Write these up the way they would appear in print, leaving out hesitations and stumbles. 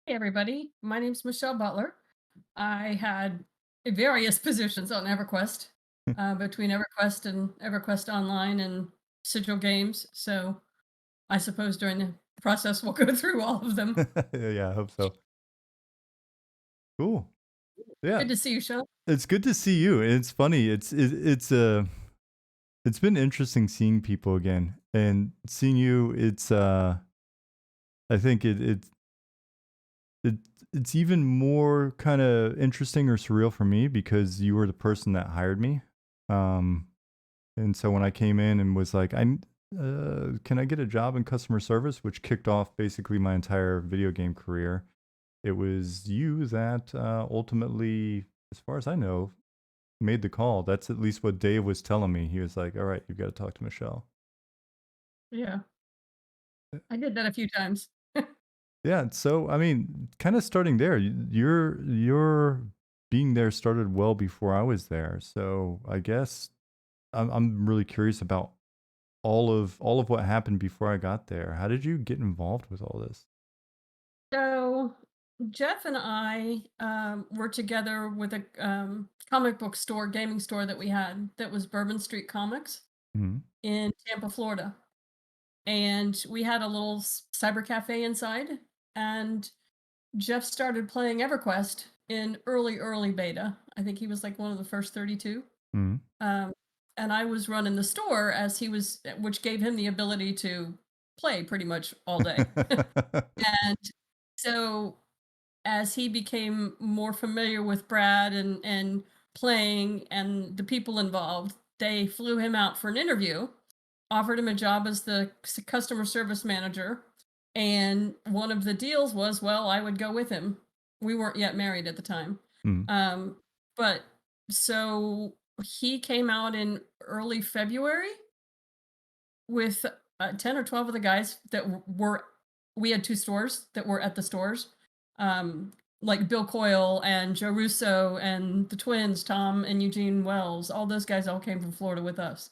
Hey everybody, my name's Michelle Butler. I had various positions on EverQuest, between EverQuest and EverQuest Online and Sigil Games. So I suppose during the process we'll go through all of them. Yeah, I hope so. Cool. Yeah, Good to see you, Sean. it's good to see you. It's funny. It's been interesting seeing people again and seeing you. I think it it's even more kind of interesting or surreal for me because you were the person that hired me. Um, and so when I came in and was like, can I get a job in customer service, which kicked off basically my entire video game career. It was you that ultimately, as far as I know, made the call. That's at least what Dave was telling me. He was like, "All right, you've got to talk to Michelle." Yeah, I did that a few times. Yeah. So I mean, kind of starting there, your being there started well before I was there. So I guess I'm really curious about all of what happened before I got there. How did you get involved with all this? So Jeff and I were together with a comic book store, gaming store that we had that was Bourbon Street Comics Hmm. in Tampa, Florida. And we had a little cyber cafe inside, and Jeff started playing EverQuest in early beta. I think he was like one of the first 32. Hmm. um, and I was running the store as he was, which gave him the ability to play pretty much all day. And so as he became more familiar with Brad and playing and the people involved, they flew him out for an interview, offered him a job as the customer service manager. And one of the deals was, well, I would go with him. We weren't yet married at the time. Hmm. Um, but so he came out in early February with 10 or 12 of the guys that were, we had two stores that were at the stores. Um, like Bill Coyle and Joe Russo and the twins, Tom and Eugene Wells, all those guys all came from Florida with us.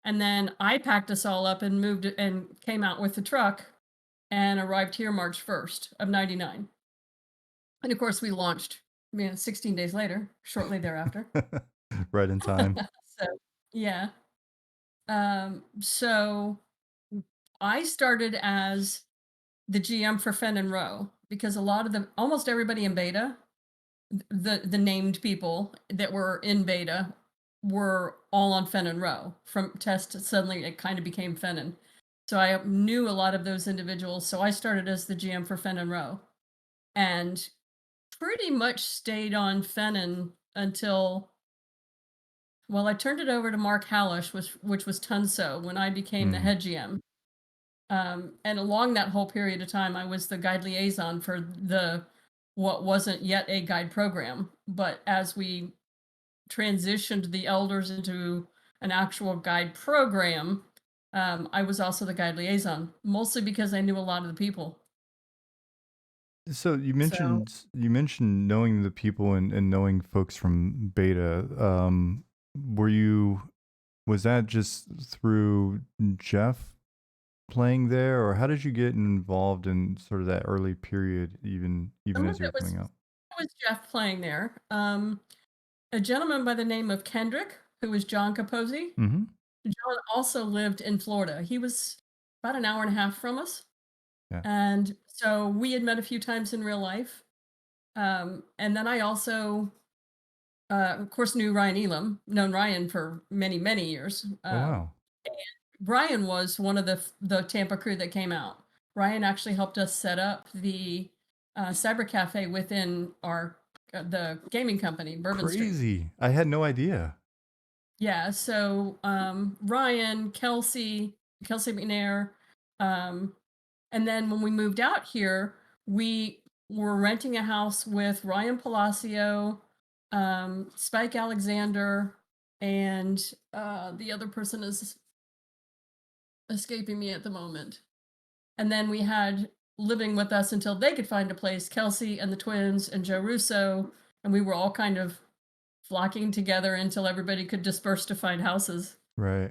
And then I packed us all up and moved and came out with the truck and arrived here March 1st of 99. And of course, we launched, 16 days later, shortly thereafter. Right in time. So, yeah. So I started as the GM for Fen and Row because a lot of them, almost everybody in beta, the named people that were in beta were all on Fen and Row. From test, suddenly it kind of became Fennon. So I knew a lot of those individuals. So I started as the GM for Fen and Row and pretty much stayed on Fennon until, well, I turned it over to Mark Hallish, which was Tunso when I became the Hmm. head GM. And along that whole period of time, I was the guide liaison for the what wasn't yet a guide program. But as we transitioned the elders into an actual guide program, I was also the guide liaison, mostly because I knew a lot of the people. So So you mentioned knowing the people and knowing folks from beta. Were you was that just through Jeff playing there, or how did you get involved in sort of that early period, even some of as you it were coming up? was Jeff playing there. A gentleman by the name of Kendrick, who was John Capozzi. Mm-hmm. John also lived in Florida. He was about an hour and a half from us. Yeah. And so we had met a few times in real life. And then I also, of course, knew Ryan Elam, known Ryan for many years. Oh wow. Ryan was one of the Tampa crew that came out. Ryan actually helped us set up the cyber cafe within our the gaming company, Bourbon Street. Crazy. I had no idea. Yeah, so Ryan, Kelsey McNair, um, and then when we moved out here, we were renting a house with Ryan Palacio, Spike Alexander, and the other person is escaping me at the moment. And then we had living with us until they could find a place, Kelsey and the twins and Joe Russo, and we were all kind of flocking together until everybody could disperse to find houses. Right.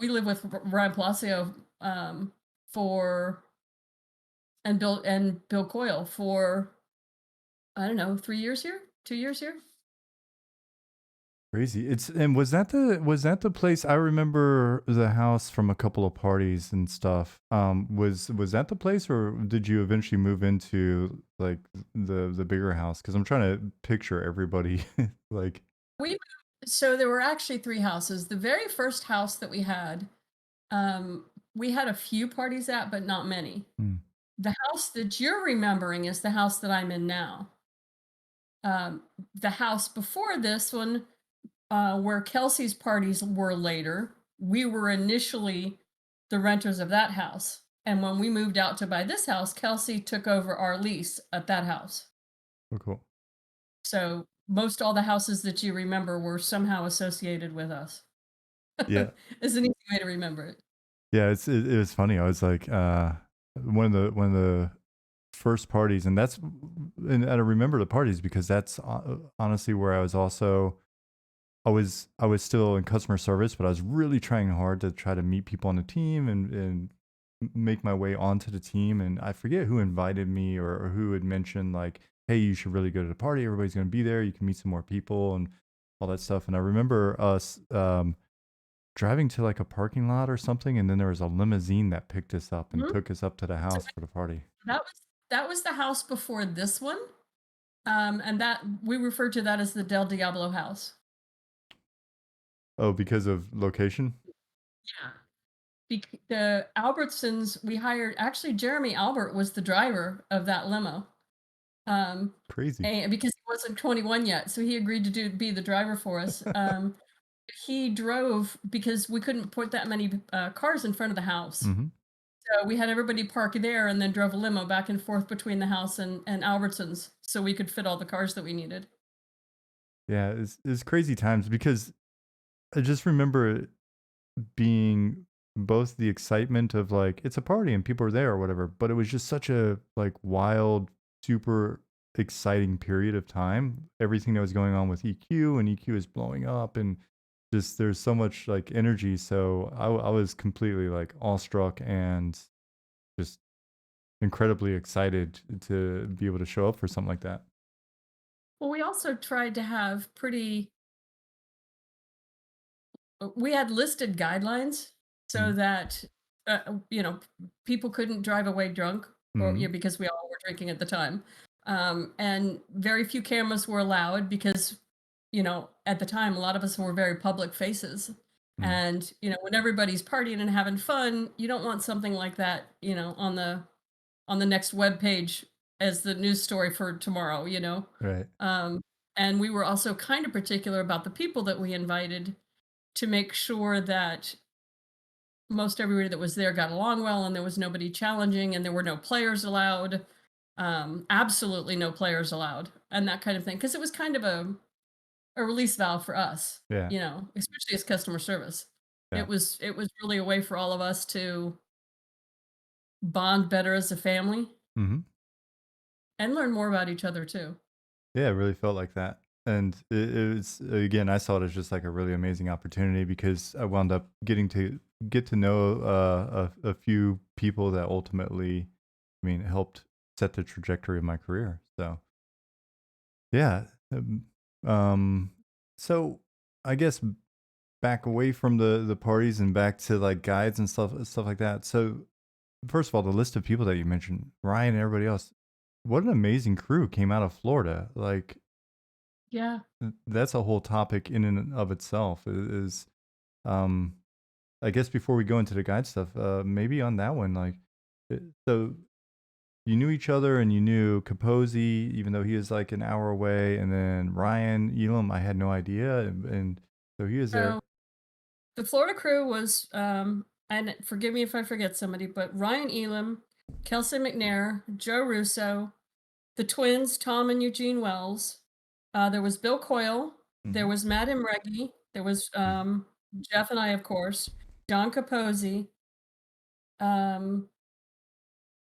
We live with Ryan Palacio for and Bill Coyle for, I don't know, 3 years here? 2 years here? Crazy. It's and was that the place I remember the house from a couple of parties and stuff. Was that the place or did you eventually move into like the bigger house? Because I'm trying to picture everybody like We so there were actually 3 houses. The very first house that we had a few parties at, but not many. mm, The house that you're remembering is the house that I'm in now. Um, the house before this one, where Kelsey's parties were later, we were initially the renters of that house. And when we moved out to buy this house, Kelsey took over our lease at that house. oh cool. So most all the houses that you remember were somehow associated with us. Yeah. Is an easy way to remember it. Yeah, it was funny. I was like one of the first parties and I remember the parties because that's honestly where I was also I was still in customer service, but I was really trying hard to try to meet people on the team and make my way onto the team. And I forget who invited me or who had mentioned like, "Hey, you should really go to the party. Everybody's going to be there. You can meet some more people and all that stuff." And I remember us driving to like a parking lot or something, and then there was a limousine that picked us up and Mhm. took us up to the So house for the party. that was the house before this one. And that we refer to that as the Del Diablo house. Oh, because of location? Yeah. The Albertsons we hired, actually Jeremy Albert was the driver of that limo. Um, Crazy. and because he wasn't 21 yet, so he agreed to be the driver for us. He drove because we couldn't put that many cars in front of the house. hmm So we had everybody park there and then drove a limo back and forth between the house and Albertsons so we could fit all the cars that we needed. Yeah, it's crazy times because I just remember being both the excitement of like it's a party and people are there or whatever, but it was just such a like wild, super exciting period of time. Everything that was going on with EQ and EQ is blowing up and just there's so much like energy. So I was completely like awestruck and just incredibly excited to be able to show up for something like that. Well, we also tried to have we had listed guidelines so Mm-hmm. that people couldn't drive away drunk or Mm-hmm. because we all were drinking at the time. And very few cameras were allowed because at the time a lot of us were very public faces. And when everybody's partying and having fun, you don't want something like that on the next web page as the news story for tomorrow. Right. um, and we were also kind of particular about the people that we invited to make sure that most everybody that was there got along well and there was nobody challenging and there were no players allowed. Absolutely no players allowed and that kind of thing because it was kind of a release valve for us, Yeah. especially as customer service. Yeah. It was really a way for all of us to bond better as a family hmm and learn more about each other too. Yeah, it really felt like that. And it was, again, I saw it as just like a really amazing opportunity because I wound up getting to get to know a few people that ultimately, I mean, helped set the trajectory of my career. So, yeah. Um, so I guess back away from the parties and back to like guides and stuff like that. So, first of all, the list of people that you mentioned, Ryan and everybody else, what an amazing crew came out of Florida. Like, Yeah. that's a whole topic in and of itself. Is um, I guess before we go into the guide stuff, maybe on that one, like, so you knew each other and you knew Kaposi, even though he is like an hour away, and then Ryan Elam, I had no idea, and so he was there. So the Florida crew was, and forgive me if I forget somebody, but Ryan Elam, Kelsey McNair, Joe Russo, the twins, Tom and Eugene Wells. There was Bill Coyle. There hmm was Matt Imregi. There was Jeff and I, of course. John Capozzi. Um,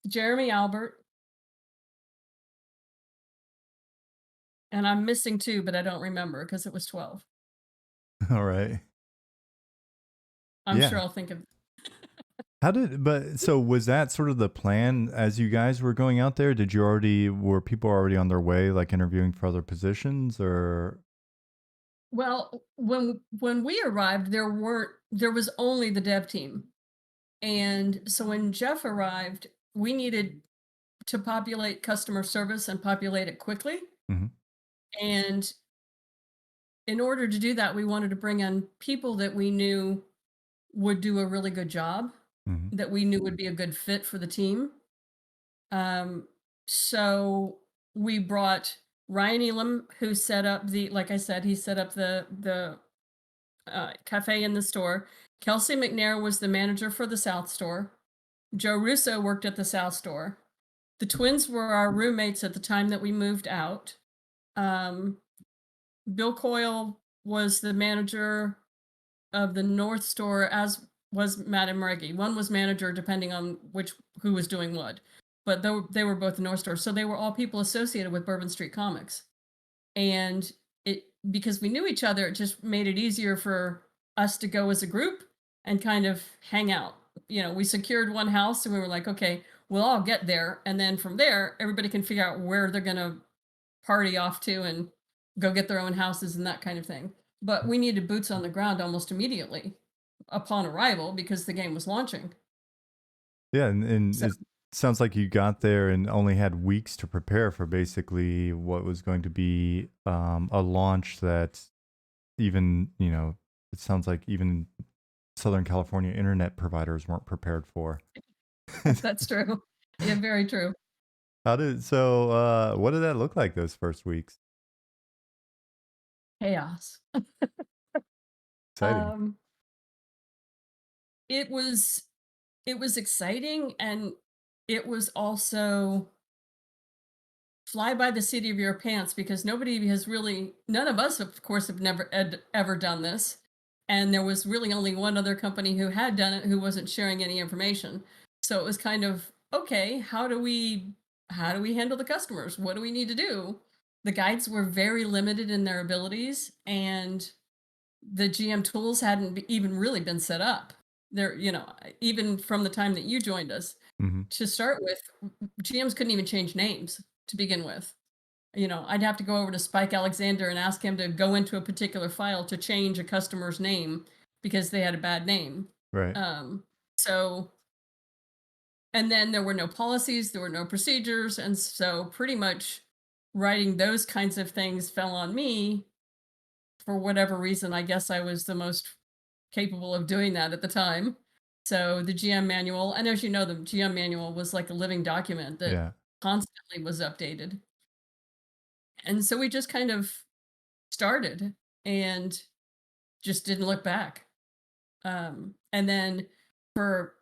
Jeremy Albert. And I'm missing two, but I don't remember because it was 12. All right. I'm sure Yeah. I'll think of. So was that sort of the plan as you guys were going out there? Were people already on their way, like interviewing for other positions or? Well, when we arrived, there was only the dev team. And so when Jeff arrived, we needed to populate customer service and populate it quickly. Mhm, And in order to do that, we wanted to bring on people that we knew would do a really good job, mhm, that we knew would be a good fit for the team. Um, so we brought Ryan Elam, who set up like I said, he set up the cafe in the store. Kelsey McNair was the manager for the South store. Joe Russo worked at the South store. The twins were our roommates at the time that we moved out. Um, Bill Coyle was the manager of the North store, as was Madame Reggie. One was manager depending on who was doing what. But they were both the North store. So they were all people associated with Bourbon Street Comics. And it because we knew each other, it just made it easier for us to go as a group and kind of hang out. We secured one house and we were like, okay, we'll all get there. And then from there, everybody can figure out where they're going to party off to and go get their own houses and that kind of thing. But we needed boots on the ground almost immediately upon arrival because the game was launching. yeah, and So it sounds like you got there and only had weeks to prepare for basically what was going to be a launch that even, it sounds like even Southern California internet providers weren't prepared for. that's true. Yeah, very true. What did that look like those first weeks? Chaos. Exciting. Um, it was it was exciting, and it was also fly by the seat of your pants because none of us, of course, have never ever done this. And there was really only one other company who had done it who wasn't sharing any information. So it was kind of, okay, how do we handle the customers? What do we need to do? The guides were very limited in their abilities, and the GM tools hadn't even really been set up. Even from the time that you joined us, Mhm. to start with, GMs couldn't even change names to begin with. I'd have to go over to Spike Alexander and ask him to go into a particular file to change a customer's name because they had a bad name. Right. Um, so, and then there were no policies, there were no procedures. And so, pretty much writing those kinds of things fell on me for whatever reason. I guess I was the most capable of doing that at the time. So the GM manual, and as you know, the GM manual was like a living document that Yeah. constantly was updated. And so we just kind of started and just didn't look back. And then for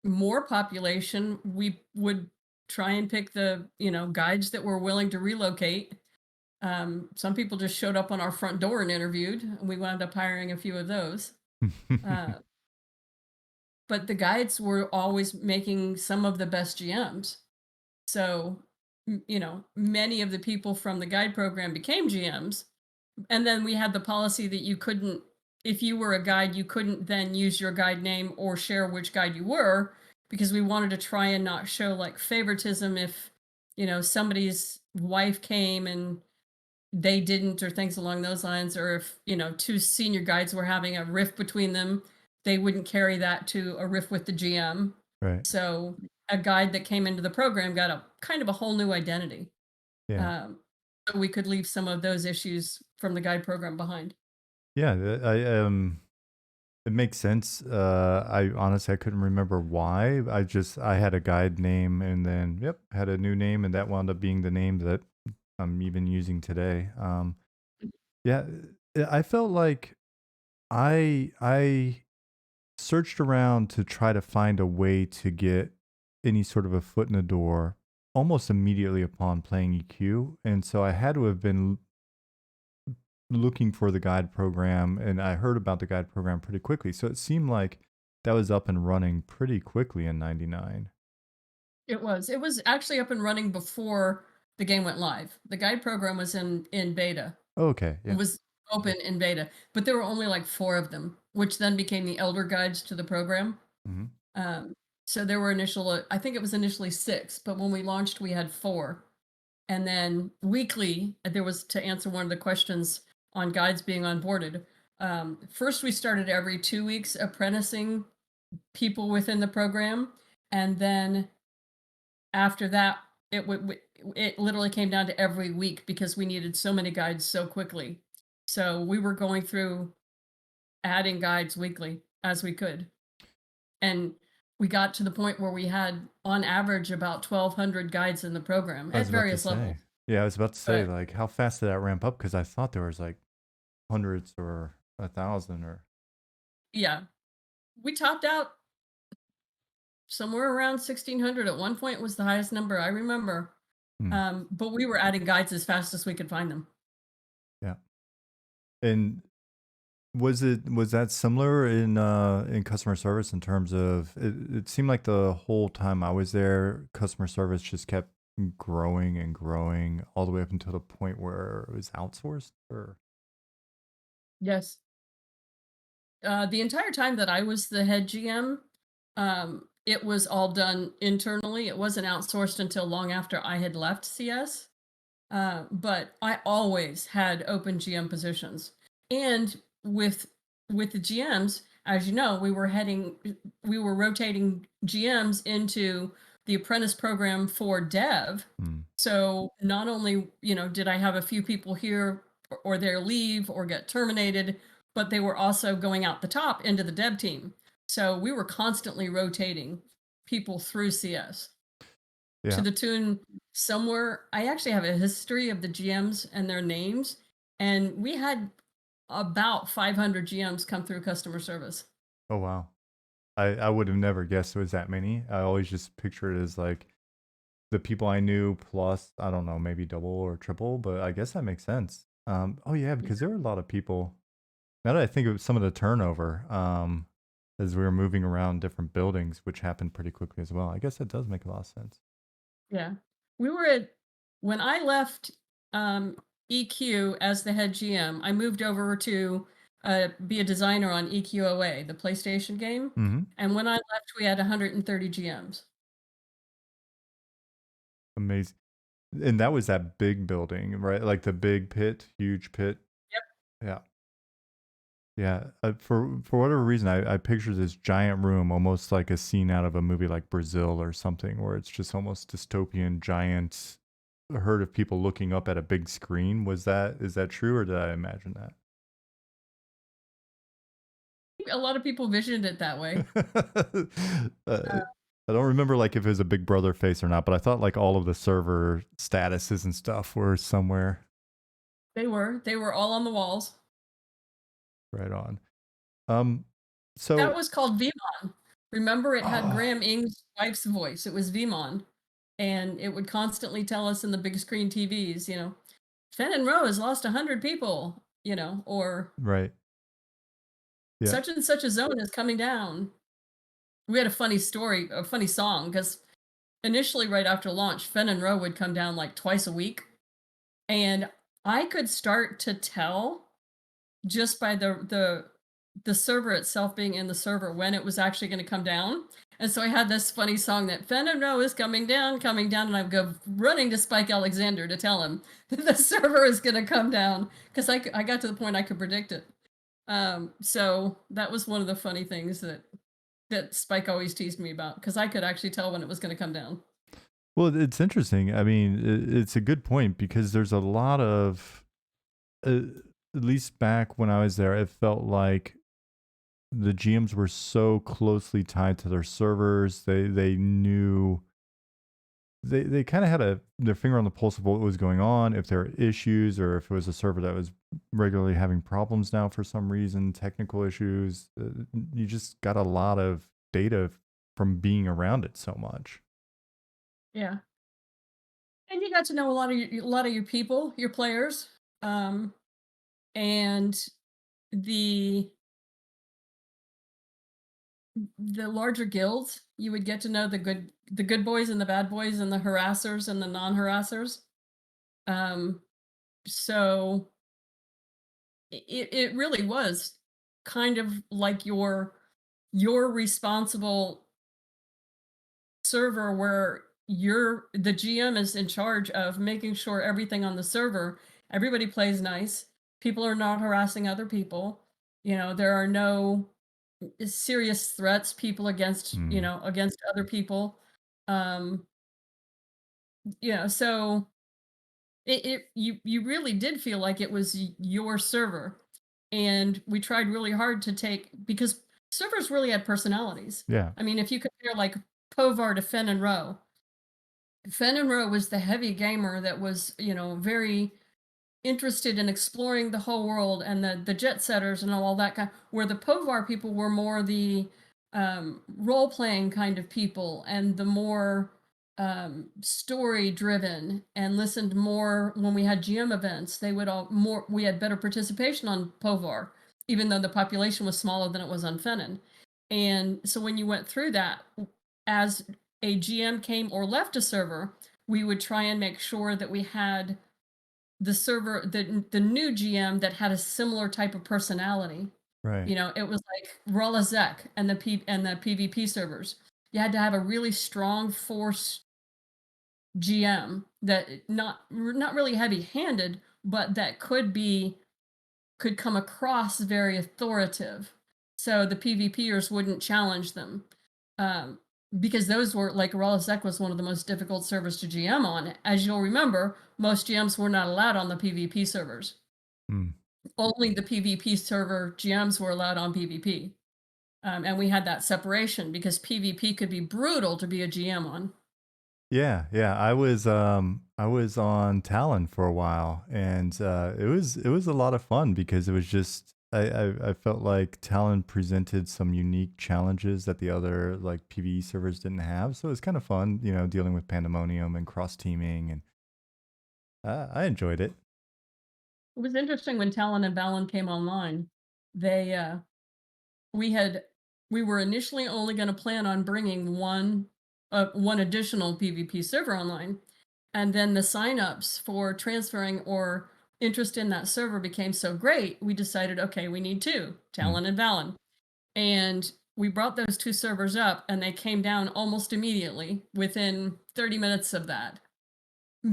more population, we would try and pick the guides that were willing to relocate. Some people just showed up on our front door and interviewed, and we wound up hiring a few of those. Uh, but the guides were always making some of the best GMs. So, many of the people from the guide program became GMs. And then we had the policy that if you were a guide, you couldn't then use your guide name or share which guide you were, because we wanted to try and not show like favoritism if, somebody's wife came and they didn't, or things along those lines, or if, two senior guides were having a rift between them, they wouldn't carry that to a rift with the GM. Right. So a guide that came into the program got a kind of a whole new identity. Yeah. Um, so we could leave some of those issues from the guide program behind. Yeah, it makes sense. I honestly I couldn't remember why. I had a guide name and then yep, had a new name and that wound up being the name that I'm even using today. Yeah, I felt like I searched around to try to find a way to get any sort of a foot in the door almost immediately upon playing EQ, and so I had to have been looking for the guide program, and I heard about the guide program pretty quickly. So it seemed like that was up and running pretty quickly in '99. It was actually up and running before the game went live. The guide program was in beta. Okay, It yeah. was open in beta, but there were only like four of them, which then became the elder guides to the program. Hmm. Um, So there were I think it was initially 6, but when we launched, we had 4. And then weekly, there was, to answer one of the questions on guides being onboarded. First, we started every 2 weeks apprenticing people within the program, and then after that, it literally came down to every week because we needed so many guides so quickly. So we were going through adding guides weekly as we could, and we got to the point where we had, on average, about 1,200 guides in the program I at was about to various say. levels. Yeah, I was about to say, But like, how fast did that ramp up? Because I thought there was like hundreds or 1,000 or. yeah, we topped out somewhere around 1,600 at one point was the highest number I remember. Hmm, But we were adding guides as fast as we could find them. yeah. And was that similar in customer service in terms of it seemed like the whole time I was there, customer service just kept growing and growing all the way up until the point where it was outsourced or. Yes. The entire time that I was the head GM, it was all done internally. It wasn't outsourced until long after I had left CS. But I always had open GM positions, and with the GMs, as you know, we were rotating GMs into the apprentice program for dev. Hmm, So not only, did I have a few people here or there leave or get terminated, but they were also going out the top into the dev team. So we were constantly rotating people through CS to yeah. the tune, somewhere I actually have a history of the GMs and their names, and we had about 500 GMs come through customer service. Oh wow. I would have never guessed it was that many. I always just picture it as like the people I knew plus, I don't know, maybe double or triple, but I guess that makes sense. Oh yeah, Yeah. because there were a lot of people. Now that I think of some of the turnover, as we were moving around different buildings, which happened pretty quickly as well. I guess that does make a lot of sense. Yeah. We were at When I left EQ as the head GM, I moved over to be a designer on EQOA, the PlayStation game. Mm-hmm. And when I left, we had 130 GMs. Amazing. And that was that big building, right? Like the big pit, huge pit. Yep. Yeah. Yeah, for whatever reason, I picture this giant room, almost like a scene out of a movie like Brazil or something, where it's just almost dystopian, giant herd of people looking up at a big screen. Is that true, or did I imagine A lot of people visioned it that way. that? Uh, I don't remember like if it was a Big Brother face or not, but I thought like all of the server statuses and stuff were somewhere. they were all on the walls. Right on. Um, That so was called Vmon. Remember, it had oh, Graham Ing's wife's voice. It was Vmon, and it would constantly tell us in the big screen TVs, Fenn Row has lost 100 people, or right, yeah, such and such a zone is coming down. We had a funny story, a funny song, because initially, right after launch, Fenn Row would come down like twice a week, and I could start to tell just by the server itself being in the server when it was actually going to come down. And so I had this funny song that Fenn Row is coming down, and I would go running to Spike Alexander to tell him that the server is going to come down because I got to the point I could predict it. So that was one of the funny things that Spike always teased me about because I could actually tell when it was going to come down. well, it's interesting. I mean, it's a good point because there's a lot of, uh, at least back when I was there, it felt like the GMs were so closely tied to their servers. They knew they kind of had their finger on the pulse of what was going on, if there were issues, or if it was a server that was regularly having problems now for some reason, technical issues. You just got a lot of data from being around it so much. Yeah, and you got to know a lot of your people, your players, and the the larger guilds. You would get to know the good boys and the bad boys and the harassers and the non-harassers. Um, so it really was kind of like you're responsible server where the GM is in charge of making sure everything on the server, everybody plays nice, people are not harassing other people, there are no serious threats, people against, Mm. against other people. Um, so you really did feel like it was your server. And we tried really hard to take because servers really had personalities. Yeah. I mean, if you compare like Povar to Fen and Roe, Fen and Roe was the heavy gamer that was, very interested in exploring the whole world and the jet setters and all that kind, where the Povar people were more the role playing kind of people and the more story driven and listened more when we had GM events. They would all more, we had better participation on Povar, even though the population was smaller than it was on Fennin. And so when you went through that, as a GM came or left a server, we would try and make sure that we had the new GM that had a similar type of personality. Right. It was like Rolla Zek and the PvP servers. You had to have a really strong force GM that not really heavy-handed, but that could come across very authoritative. So the PvPers wouldn't challenge them. Um, because those were like Rollisec was one of the most difficult servers to GM on. As you'll remember, most GMs were not allowed on the PvP servers. Mm. Only the PvP server GMs were allowed on PvP. And we had that separation because PvP could be brutal to be a GM on. Yeah, yeah. I was on Talon for a while, and it was a lot of fun because it was just I felt like Talon presented some unique challenges that the other like PvE servers didn't have. So it was kind of fun, dealing with pandemonium and cross teaming, and I enjoyed it. It was interesting when Talon and Valen came online. They we had we were initially only going to plan on bringing one additional PvP server online, and then the signups for transferring or interest in that server became so great, we decided, okay, we need two, Mm. Talon and Valen. And we brought those two servers up and they came down almost immediately within 30 minutes of that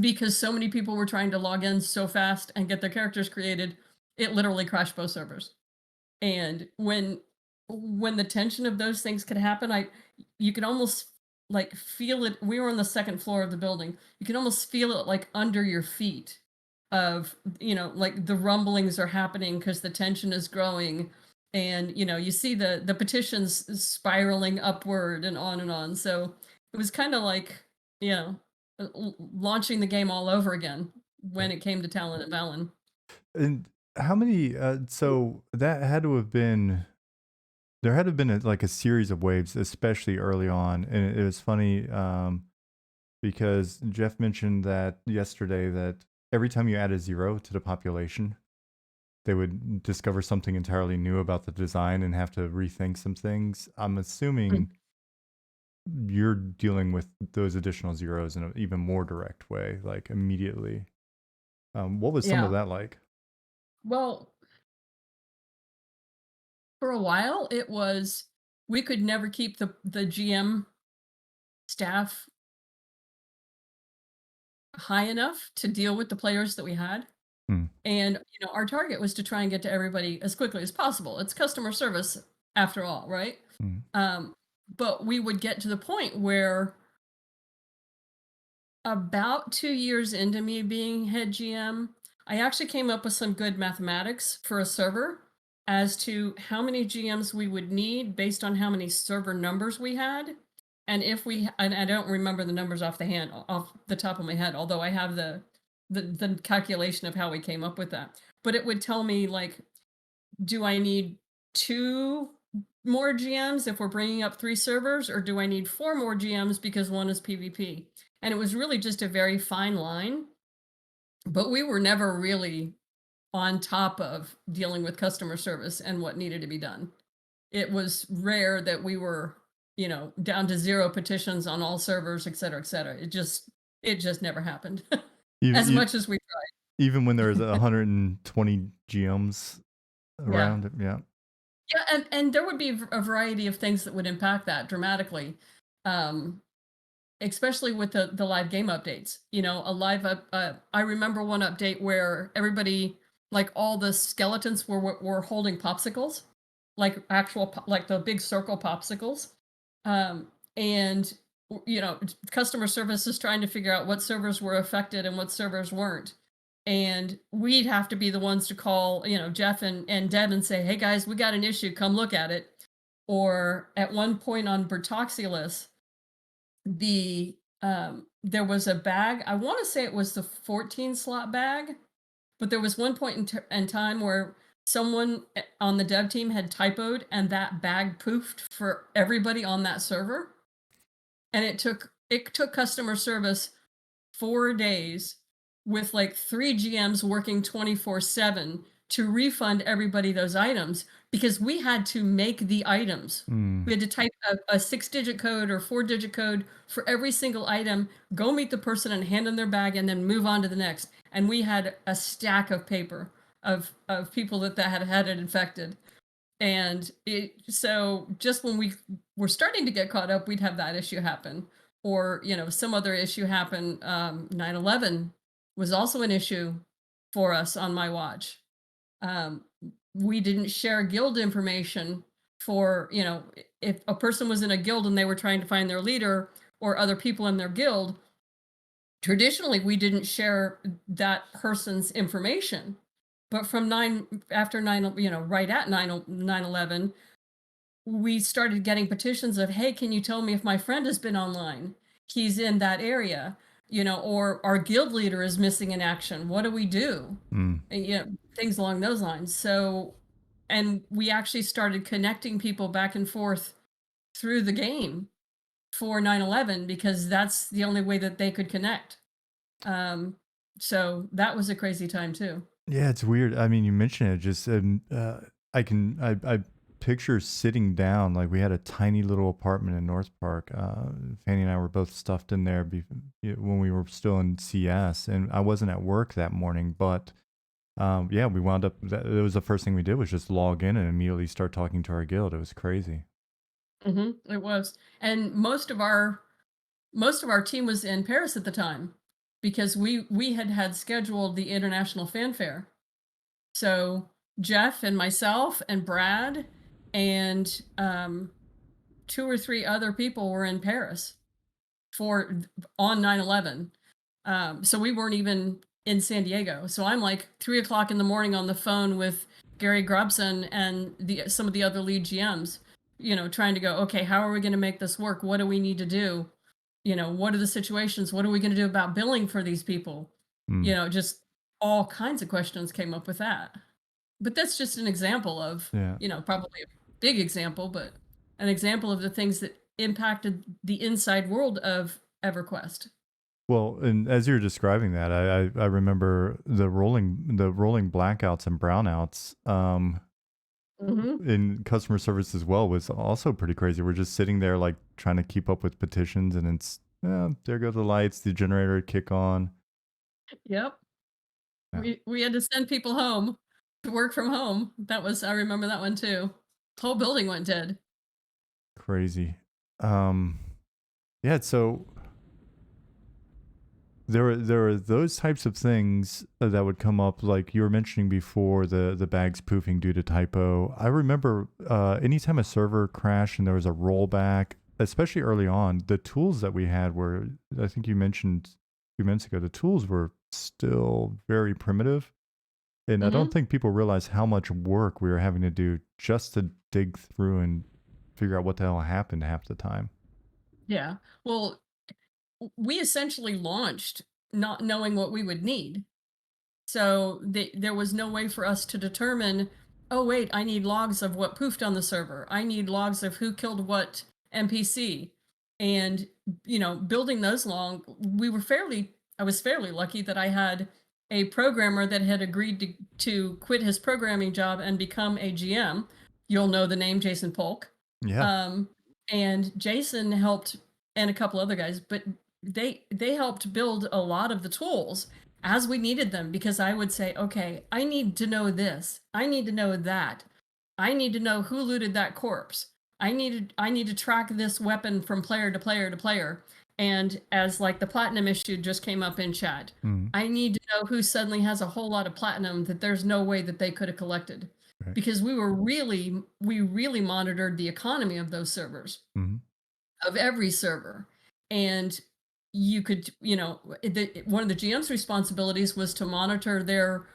because so many people were trying to log in so fast and get their characters created, it literally crashed both servers. And when the tension of those things could happen, you could almost like feel it. We were on the second floor of the building. You can almost feel it like under your feet of, like the rumblings are happening because the tension is growing. And you see the petitions spiraling upward and on and on. So it was kind of like, launching the game all over again when it came to Talon and Valen. And how many? So that had to have been there had to have been like a series of waves, especially early on, and it was funny. Because Jeff mentioned that yesterday that every time you add a zero to the population, they would discover something entirely new about the design and have to rethink some things. I'm assuming you're dealing with those additional zeros in an even more direct way, like immediately. What was some of Yeah. that like? Well, for a while, it was we could never keep the GM staff high enough to deal with the players that we had. Hmm. And, our target was to try and get to everybody as quickly as possible. It's customer service after all, right? Hmm. Um, but we would get to the point where about 2 years into me being head GM, I actually came up with some good mathematics for a server as to how many GMs we would need based on how many server numbers we had. And if we and I don't remember the numbers off the top of my head, although I have the calculation of how we came up with that. But it would tell me like, do I need 2 more GMs if we're bringing up 3 servers, or do I need 4 more GMs because one is PvP? And it was really just a very fine line, but we were never really on top of dealing with customer service and what needed to be done. It was rare that we were, down to 0 petitions on all servers, et cetera, et cetera. It just never happened as Even much as we even when there was tried. 120 GMs Yeah. around, yeah. Yeah, and there would be a variety of things that would impact that dramatically. Um, especially with the live game updates. You know, a live up. I remember one update where everybody, like all the skeletons, were holding popsicles, like actual like the big circle popsicles, and you know, customer service is trying to figure out what servers were affected and what servers weren't. And we'd have to be the ones to call, you know, Jeff and Deb and say, hey guys, we got an issue, come look at it. Or at one point on Bertoxulus, there was a bag. I want to say it was the 14 slot bag, but there was one point in time where someone on the dev team had typoed and that bag poofed for everybody on that server. And it took customer service 4 days with like 3 GMs working 24/7 to refund everybody those items because we had to make the items. Mm. We had to type a 6-digit code or 4-digit code for every single item, go meet the person and hand them their bag, and then move on to the next. And we had a stack of paper of people that had it infected. And so just when we were starting to get caught up, we'd have that issue happen, or you know, some other issue happen. 9/11 was also an issue for us on my watch. Um, we didn't share guild information for, you know, if a person was in a guild and they were trying to find their leader or other people in their guild. Traditionally, we didn't share that person's information, but from after 9, you know, right at 9/11, we started getting petitions of, hey, can you tell me if my friend has been online? He's in that area, you know, or our guild leader is missing in action. What do we do? Mm. And, you know, things along those lines. So, and we actually started connecting people back and forth through the game for 9/11 because that's the only way that they could connect. Um, so that was a crazy time too. Yeah, it's weird. I mean, you mentioned it. Just I picture sitting down. Like we had a tiny little apartment in North Park. Fanny and I were both stuffed in there when we were still in CS, and I wasn't at work that morning. But yeah, we wound up. It was the first thing we did was just log in and immediately start talking to our guild. It was crazy. It was, and most of our team was in Paris at the time because we had scheduled the international fanfare. So Jeff and myself and Brad and two or three other people were in Paris for on 9/11. So we weren't even in San Diego. So I'm like 3 o'clock in the morning on the phone with Gary Grubson and some of the other lead GMs, you know, trying to go, okay, how are we going to make this work? What do we need to do? You know, what are the situations? What are we going to do about billing for these people? You Mm. know, just all kinds of questions came up with that. But that's just an example of, Yeah. you know, probably a big example, but an example of the things that impacted the inside world of EverQuest. Well, and as you're describing that, I remember the rolling blackouts and brownouts Hmm. in customer service as well was also pretty crazy. We're just sitting there like trying to keep up with petitions, and it's there go the lights, the generator would kick on. Yep. Yeah, We had to send people home to work from home. I remember that one too. Whole building went dead. crazy. Um, yeah, so there were those types of things that would come up, like you were mentioning before, the bags poofing due to typo. I remember anytime a server crashed and there was a rollback, especially early on, the tools that we had were, I think you mentioned a few minutes ago, the tools were still very primitive. And I don't Hmm. think people realize how much work we were having to do just to dig through and figure out what the hell happened half the time. Yeah. Well, we essentially launched not knowing what we would need. So there was no way for us to determine, oh, wait, I need logs of what poofed on the server. I need logs of who killed what NPC. And, you know, building those I was fairly lucky that I had a programmer that had agreed to quit his programming job and become a GM. You'll know the name Jason Polk. Yeah. Um, and Jason helped, and a couple other guys, but they helped build a lot of the tools as we needed them, because I would say, okay, I need to know this. I need to know that. I need to know who looted that corpse. I need to track this weapon from player to player to player. And as like the platinum issue just came up in chat, Mhm. I need to know who suddenly has a whole lot of platinum that there's no way that they could have collected, Right. because we really monitored the economy of those servers, Mhm. of every server. And you could, one of the GM's responsibilities was to monitor their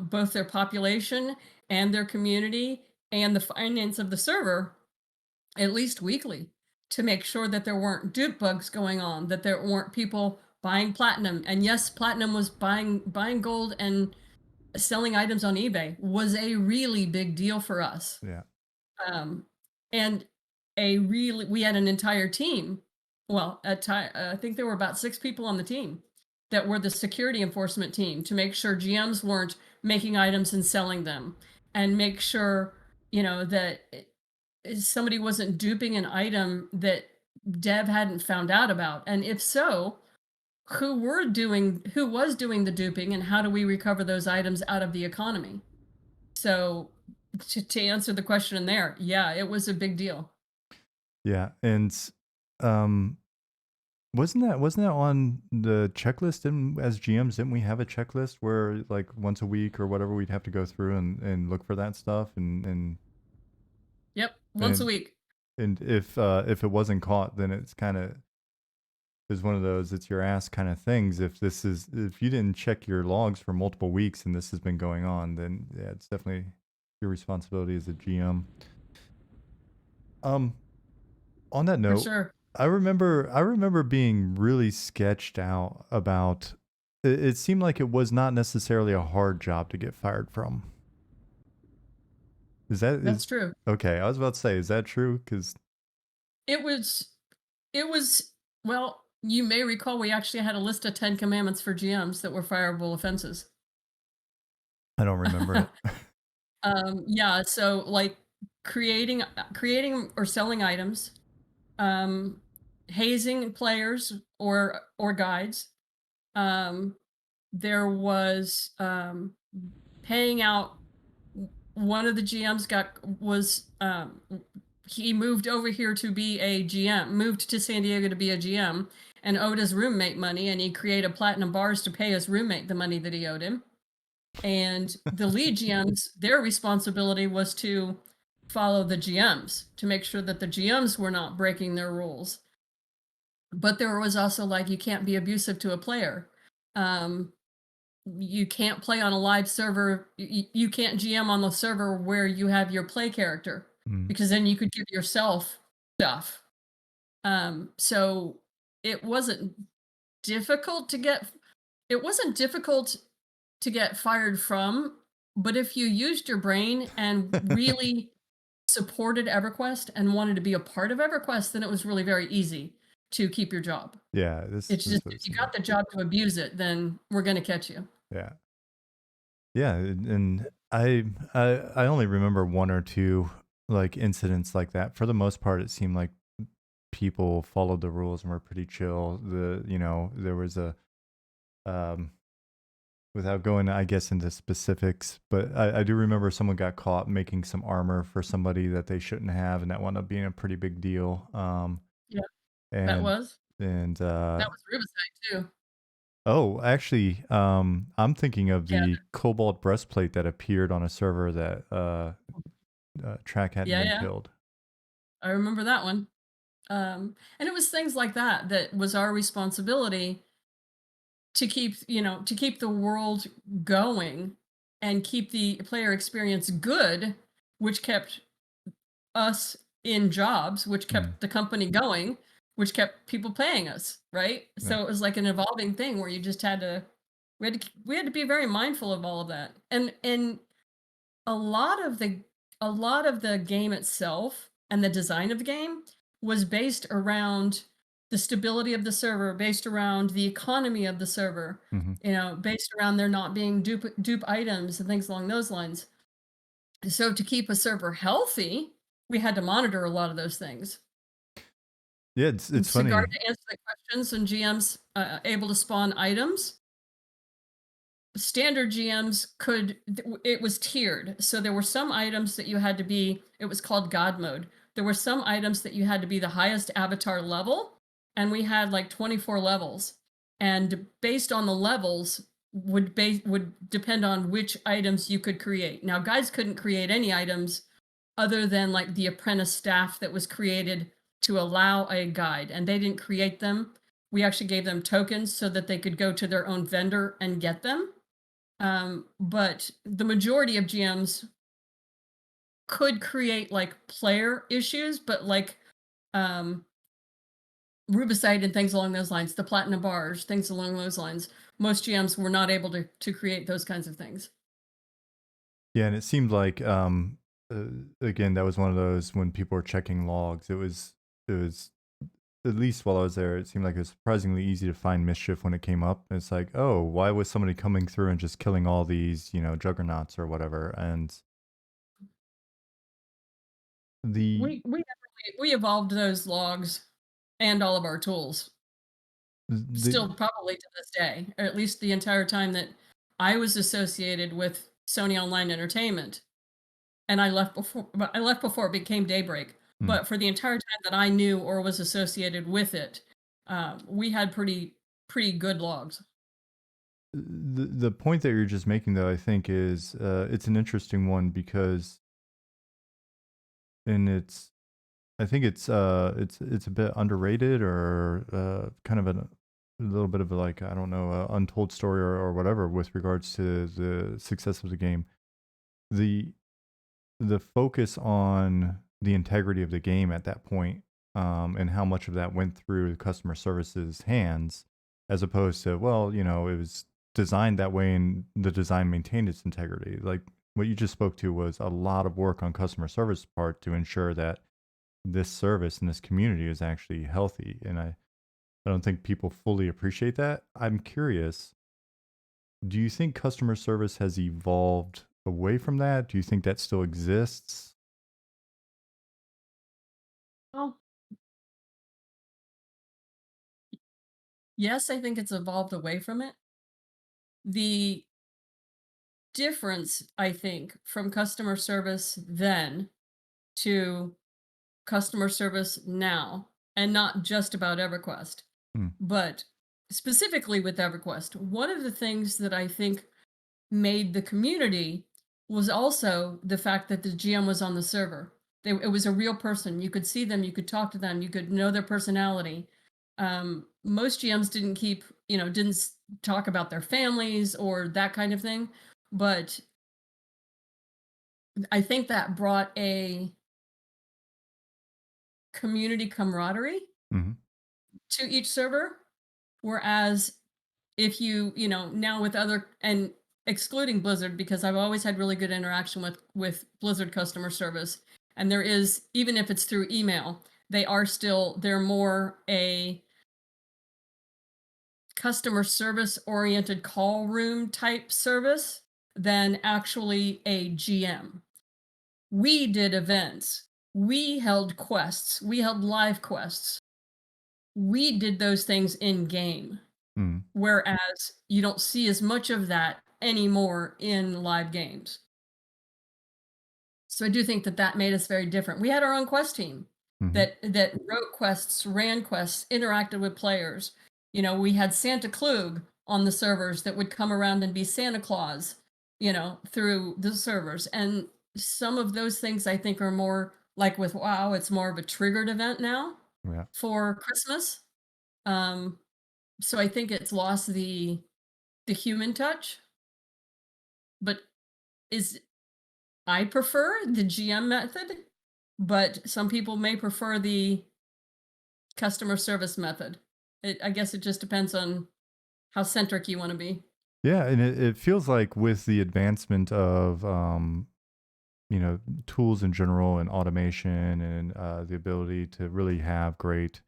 both their population and their community and the finance of the server at least weekly, to make sure that there weren't dupe bugs going on, that there weren't people buying platinum. And yes, platinum was buying gold and selling items on eBay was a really big deal for us. Yeah. Um, and we had an entire team. Well, I think there were about 6 people on the team that were the security enforcement team, to make sure GMs weren't making items and selling them, and make sure that somebody wasn't duping an item that dev hadn't found out about, and if so, who was doing the duping, and how do we recover those items out of the economy. So to answer the question in there, yeah, it was a big deal. Yeah. And um wasn't that on the checklist? Didn't, as GMs, didn't we have a checklist where like once a week or whatever we'd have to go through and look for that stuff Yep, once a and week. and if it wasn't caught, then it's kind of is one of those it's your ass kind of things. If you didn't check your logs for multiple weeks and this has been going on, then yeah, it's definitely your responsibility as a GM. Um, on that For note, sure. I remember being really sketched out about it seemed like it was not necessarily a hard job to get fired from. Is That's true. okay, I was about to say, is that true? Cuz It was it was well, you may recall we actually had a list of 10 commandments for GMs that were fireable offenses. I don't remember it. Yeah, so like creating or selling items, um, hazing players or guides. Um, there was paying out. One of the GMs he moved over here to be a GM, moved to San Diego to be a GM, and owed his roommate money, and he created platinum bars to pay his roommate the money that he owed him. And the lead GMs, their responsibility was to follow the GMs, to make sure that the GMs were not breaking their rules. But there was also like, you can't be abusive to a player. Um, you can't play on a live server. You can't GM on the server where you have your play character, Mm, because then you could give yourself stuff. So it wasn't difficult to get it wasn't difficult to get fired from, but if you used your brain and really supported EverQuest and wanted to be a part of EverQuest, then it was really very easy to keep your job. yeah, It's this just what it if you seemed got like. the job to abuse it, then we're gonna catch you. Yeah. Yeah, and I only remember one or two like incidents like that. For the most part, it seemed like people followed the rules and were pretty chill. There was a um without going, I guess, into specifics, but I do remember someone got caught making some armor for somebody that they shouldn't have, and that wound up being a pretty big deal. Yeah, that And was. and That was Riverside too. oh, actually, I'm thinking of Yeah, the cobalt breastplate that appeared on a server that track hadn't yeah, been yeah. killed. I remember that one. And it was things like that that was our responsibility to keep the world going and keep the player experience good, which kept us in jobs, which Mm, kept the company going, which kept people paying us, right? yeah. So it was like an evolving thing where you just had to we had to be very mindful of all of that. And a lot of the a lot of the game itself and the design of the game was based around the stability of the server, based around the economy of the server, Hmm. based around there not being dupe items and things along those lines. So to keep a server healthy, we had to monitor a lot of those things. Yeah, it's Cigar, funny. to answer the questions, and GMs able to spawn items. Standard GMs it was tiered. So there were some items that you had to be, it was called God mode. there were some items that you had to be the highest avatar level, and we had like 24 levels. And based on the levels would depend on which items you could create. Now, guys couldn't create any items other than like the apprentice staff that was created to allow a guide, and they didn't create them. We actually gave them tokens so that they could go to their own vendor and get them. But the majority of GMs could create like player issues, but like um, Rubicide and things along those lines, the platinum bars, things along those lines. Most GMs were not able to create those kinds of things. Yeah, and it seemed like again that was one of those when people were checking logs. It was at least while I was there, it seemed like it was surprisingly easy to find mischief when it came up. It's like, oh, why was somebody coming through and just killing all these, juggernauts or whatever? And the We evolved those logs and all of our tools the still probably to this day, or at least the entire time that I was associated with Sony Online Entertainment. And I left before it became Daybreak. mm, But for the entire time that I knew or was associated with it, we had pretty good logs. the point that you're just making though, I think is it's an interesting one because and it's I think it's a bit underrated or kind of a little bit of a, like, I don't know, a untold story or whatever with regards to the success of the game. The the focus on the integrity of the game at that point, and how much of that went through customer service's hands, as opposed to, well, it was designed that way and the design maintained its integrity. Like what you just spoke to was a lot of work on customer service part to ensure that this service and this community is actually healthy. And I don't think people fully appreciate that. I'm curious, do you think customer service has evolved away from that? Do you think that still exists? Well, yes, I think it's evolved away from it. The difference, I think, from customer service then to customer service now, and not just about EverQuest, Hmm. but specifically with EverQuest, one of the things that I think made the community was also the fact that the GM was on the server. It was a real person. You could see them, you could talk to them, you could know their personality. Most GMs didn't talk about their families or that kind of thing. But I think that brought a community camaraderie Hmm. to each server. Whereas if now with other, and excluding Blizzard, because I've always had really good interaction with Blizzard customer service, and there is, even if it's through email, they're more a customer service oriented call room type service than actually a GM. We did events, we held quests, we held live quests, we did those things in game. Hmm. Whereas you don't see as much of that anymore in live games. So I do think that that made us very different. We had our own quest team Hmm. that wrote quests, ran quests, interacted with players. We had Santa Klug on the servers that would come around and be Santa Claus, through the servers. And some of those things I think are more like with WoW, it's more of a triggered event now Yeah. for Christmas. Um, so I think it's lost the human touch, but is I prefer the GM method, but some people may prefer the customer service method. I guess it just depends on how centric you want to be. Yeah, and it feels like with the advancement of tools in general and automation and the ability to really have great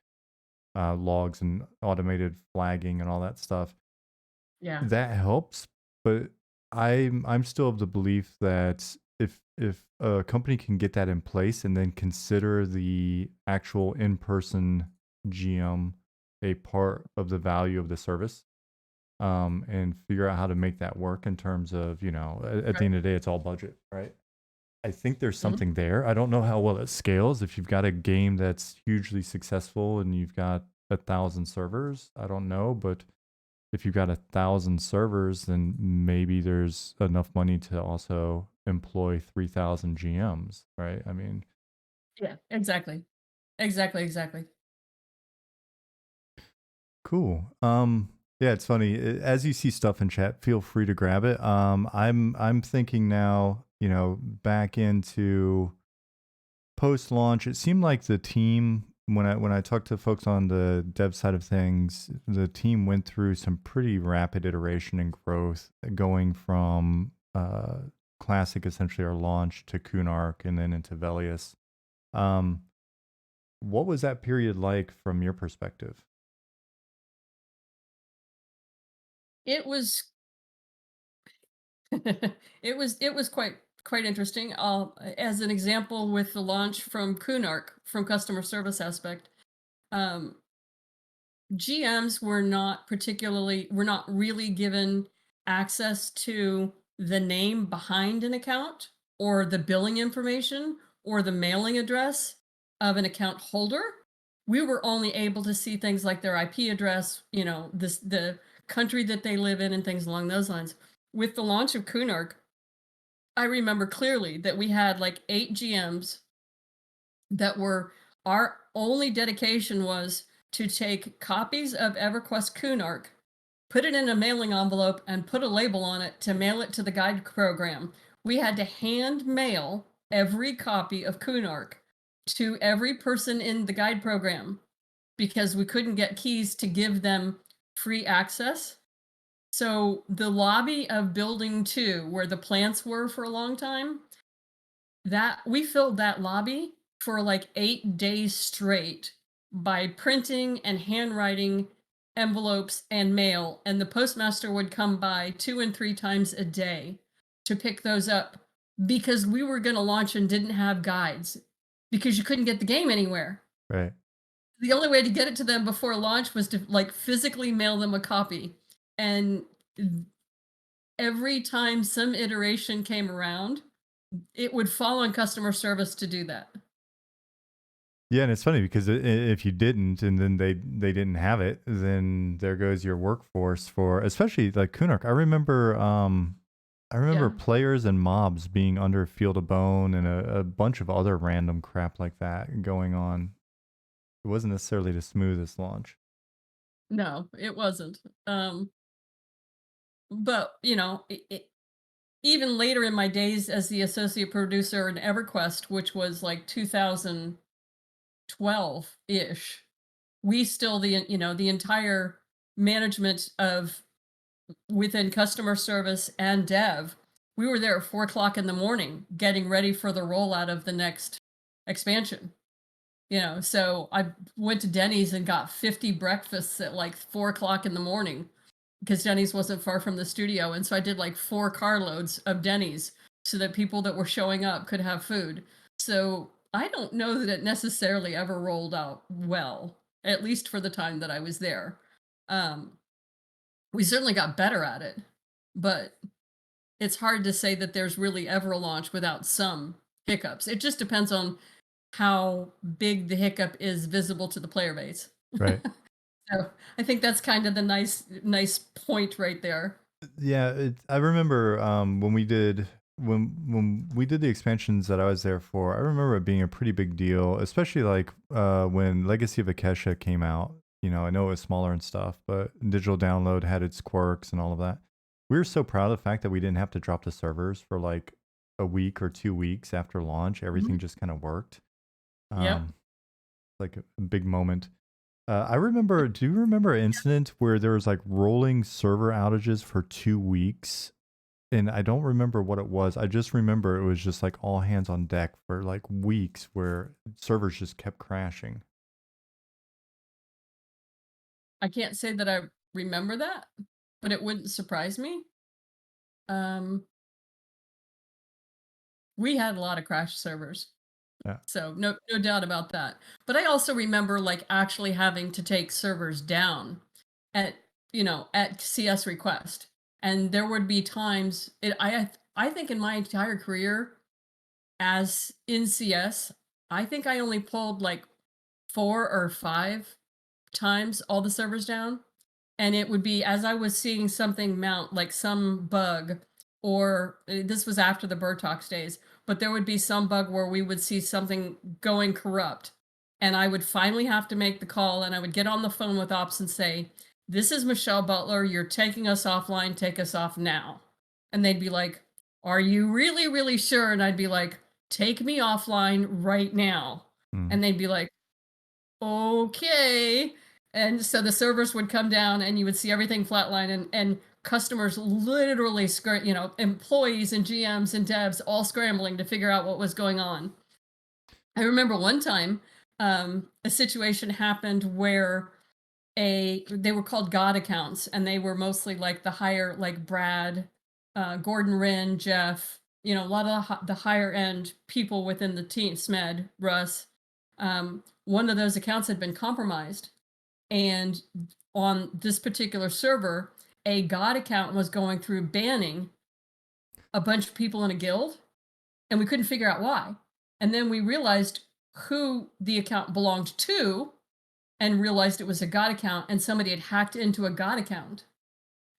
logs and automated flagging and all that stuff, Yeah. that helps. But I'm still of the belief that if a company can get that in place and then consider the actual in-person GM a part of the value of the service, and figure out how to make that work in terms of, at the Right. end of the day, it's all budget, right? I think there's Mhm. something there. I don't know how well it scales. If you've got a game that's hugely successful and you've got 1,000 servers, I don't know. But if you've got 1,000 servers, then maybe there's enough money to also employ 3,000 GMs, right? I mean, Yeah, exactly. Exactly, exactly. cool. Yeah, it's funny. As you see stuff in chat, feel free to grab it. I'm thinking now, back into post launch. It seemed like the team, when I talked to folks on the dev side of things, the team went through some pretty rapid iteration and growth, going from classic, essentially our launch, to Kunark, and then into Velius. Um, what was that period like from your perspective? It was it was quite interesting. As an example, with the launch from Kunark, from customer service aspect, um, GMs were not really given access to the name behind an account, or the billing information, or the mailing address of an account holder. We were only able to see things like their IP address, the country that they live in, and things along those lines. With the launch of Kunark, I remember clearly that we had like 8 GMs that were our only dedication was to take copies of EverQuest Kunark, put it in a mailing envelope, and put a label on it to mail it to the guide program. We had to hand mail every copy of Kunark to every person in the guide program because we couldn't get keys to give them free access. So the lobby of building 2, where the plants were for a long time, that we filled that lobby for like 8 days straight by printing and handwriting envelopes and mail, and the postmaster would come by 2 and 3 times a day to pick those up because we were going to launch and didn't have guides because you couldn't get the game anywhere. Right. The only way to get it to them before launch was to like physically mail them a copy. And every time some iteration came around, it would fall on customer service to do that. Yeah, and it's funny because if you didn't, and then they didn't have it, then there goes your workforce for, especially like Kunark. I remember Yeah. players and mobs being under Field of Bone and a bunch of other random crap like that going on. It wasn't necessarily the smoothest launch. No, it wasn't. But, even later in my days as the associate producer in EverQuest, which was like 2012-ish, we still the entire management of within customer service and dev, we were there at 4 o'clock in the morning getting ready for the rollout of the next expansion. So I went to Denny's and got 50 breakfasts at like 4 o'clock in the morning because Denny's wasn't far from the studio. And so I did like 4 carloads of Denny's so that people that were showing up could have food. So I don't know that it necessarily ever rolled out well, at least for the time that I was there. Um, we certainly got better at it, but it's hard to say that there's really ever a launch without some hiccups. It just depends on how big the hiccup is visible to the player base. Right. So I think that's kind of the nice point right there. Yeah, I remember when we did the expansions that I was there for. I remember it being a pretty big deal, especially like when Legacy of Akesha came out. I know it was smaller and stuff, but digital download had its quirks and all of that. We were so proud of the fact that we didn't have to drop the servers for like a week or 2 weeks after launch. Everything Mhm. just kind of worked. Yep. Um, like a big moment. I remember. Do you remember an incident where there was like rolling server outages for 2 weeks? And I don't remember what it was. I just remember it was just like all hands on deck for like weeks where servers just kept crashing. I can't say that I remember that, but it wouldn't surprise me. Um, we had a lot of crash servers, Yeah. so no doubt about that. But I also remember like actually having to take servers down at at CS request, and there would be times. I think in my entire career, as in CS, I think I only pulled like 4 or 5 times all the servers down. And it would be as I was seeing something mount, like some bug, or this was after the Bird Talks days, but there would be some bug where we would see something going corrupt. And I would finally have to make the call, and I would get on the phone with ops and say, "This is Michelle Butler. You're taking us offline. Take us off now." And they'd be like, "Are you really, really sure?" And I'd be like, "Take me offline right now." Mm. And they'd be like, "Okay." And so the servers would come down and you would see everything flatline, and customers literally employees and GMs and devs all scrambling to figure out what was going on. I remember one time a situation happened where they were called God accounts, and they were mostly like the higher, like Brad, Gordon Wren, Jeff, a lot of the higher end people within the team, Smed, Russ. One of those accounts had been compromised, and on this particular server, a God account was going through banning a bunch of people in a guild, and we couldn't figure out why. And then we realized who the account belonged to, and realized it was a God account, and somebody had hacked into a God account.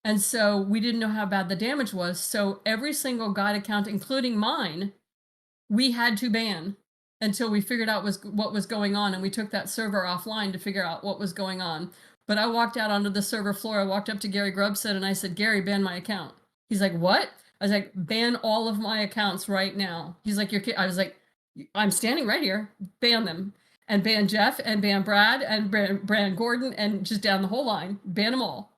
And so we didn't know how bad the damage was. So every single God account, including mine, we had to ban until we figured out what was going on, and we took that server offline to figure out what was going on. But I walked out onto the server floor. I walked up to Gary Grubson and I said, "Gary, ban my account." He's like, "What?" I was like, "Ban all of my accounts right now." He's like, I was like, "I'm standing right here. Ban them." And ban Jeff and ban Brad and ban Gordon, and just down the whole line, ban them all.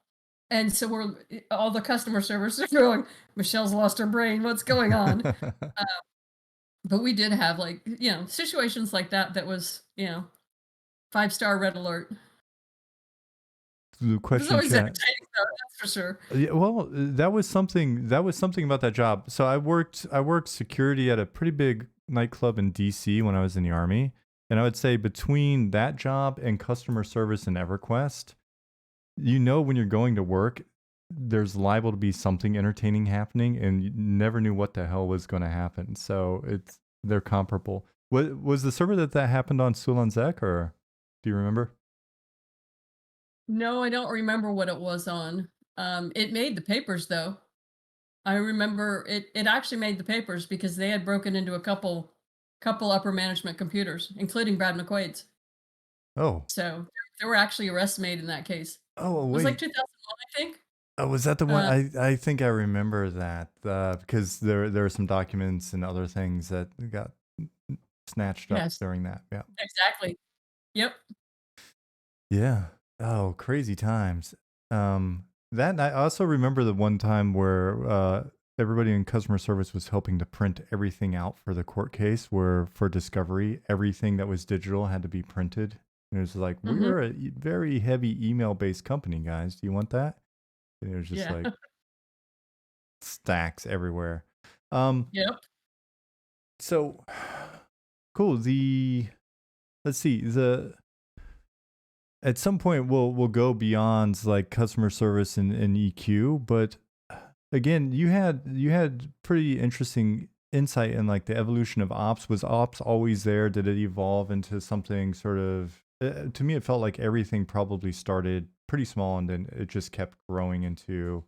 And so all the customer service are going, "Michelle's lost her brain. What's going on?" But we did have, like, situations like that, that was, 5-star red alert. The It was question in always chat. entertaining though, that's for sure. Yeah, well, that was something. That was something about that job. So I worked security at a pretty big nightclub in DC when I was in the army, and I would say between that job and customer service and EverQuest, when you're going to work, there's liable to be something entertaining happening, and you never knew what the hell was going to happen. So they're comparable. What was the server that happened on Sulanzek, or do you remember? No, I don't remember what it was on. It made the papers though. I remember it actually made the papers because they had broken into a couple upper management computers, including Brad McQuaid's. Oh, So there were actually arrests made in that case. oh, It was like wait. 2001, I think. Oh, was that the one? Uh, I think I remember that because there are some documents and other things that got snatched up yes, during that. Yeah. exactly. Yep. Yeah. Oh, crazy times. That I also remember the one time where everybody in customer service was helping to print everything out for the court case, where for discovery, everything that was digital had to be printed. And it was like, Hmm. we're a very heavy email based company, guys. Do you want that? And it was just Yeah. like stacks everywhere. Um, Yep. so cool. Let's see. At some point we'll go beyond like customer service and EQ, but again, you had pretty interesting insight in like the evolution of ops. Was ops always there? Did it evolve into something sort of to me it felt like everything probably started pretty small and then it just kept growing into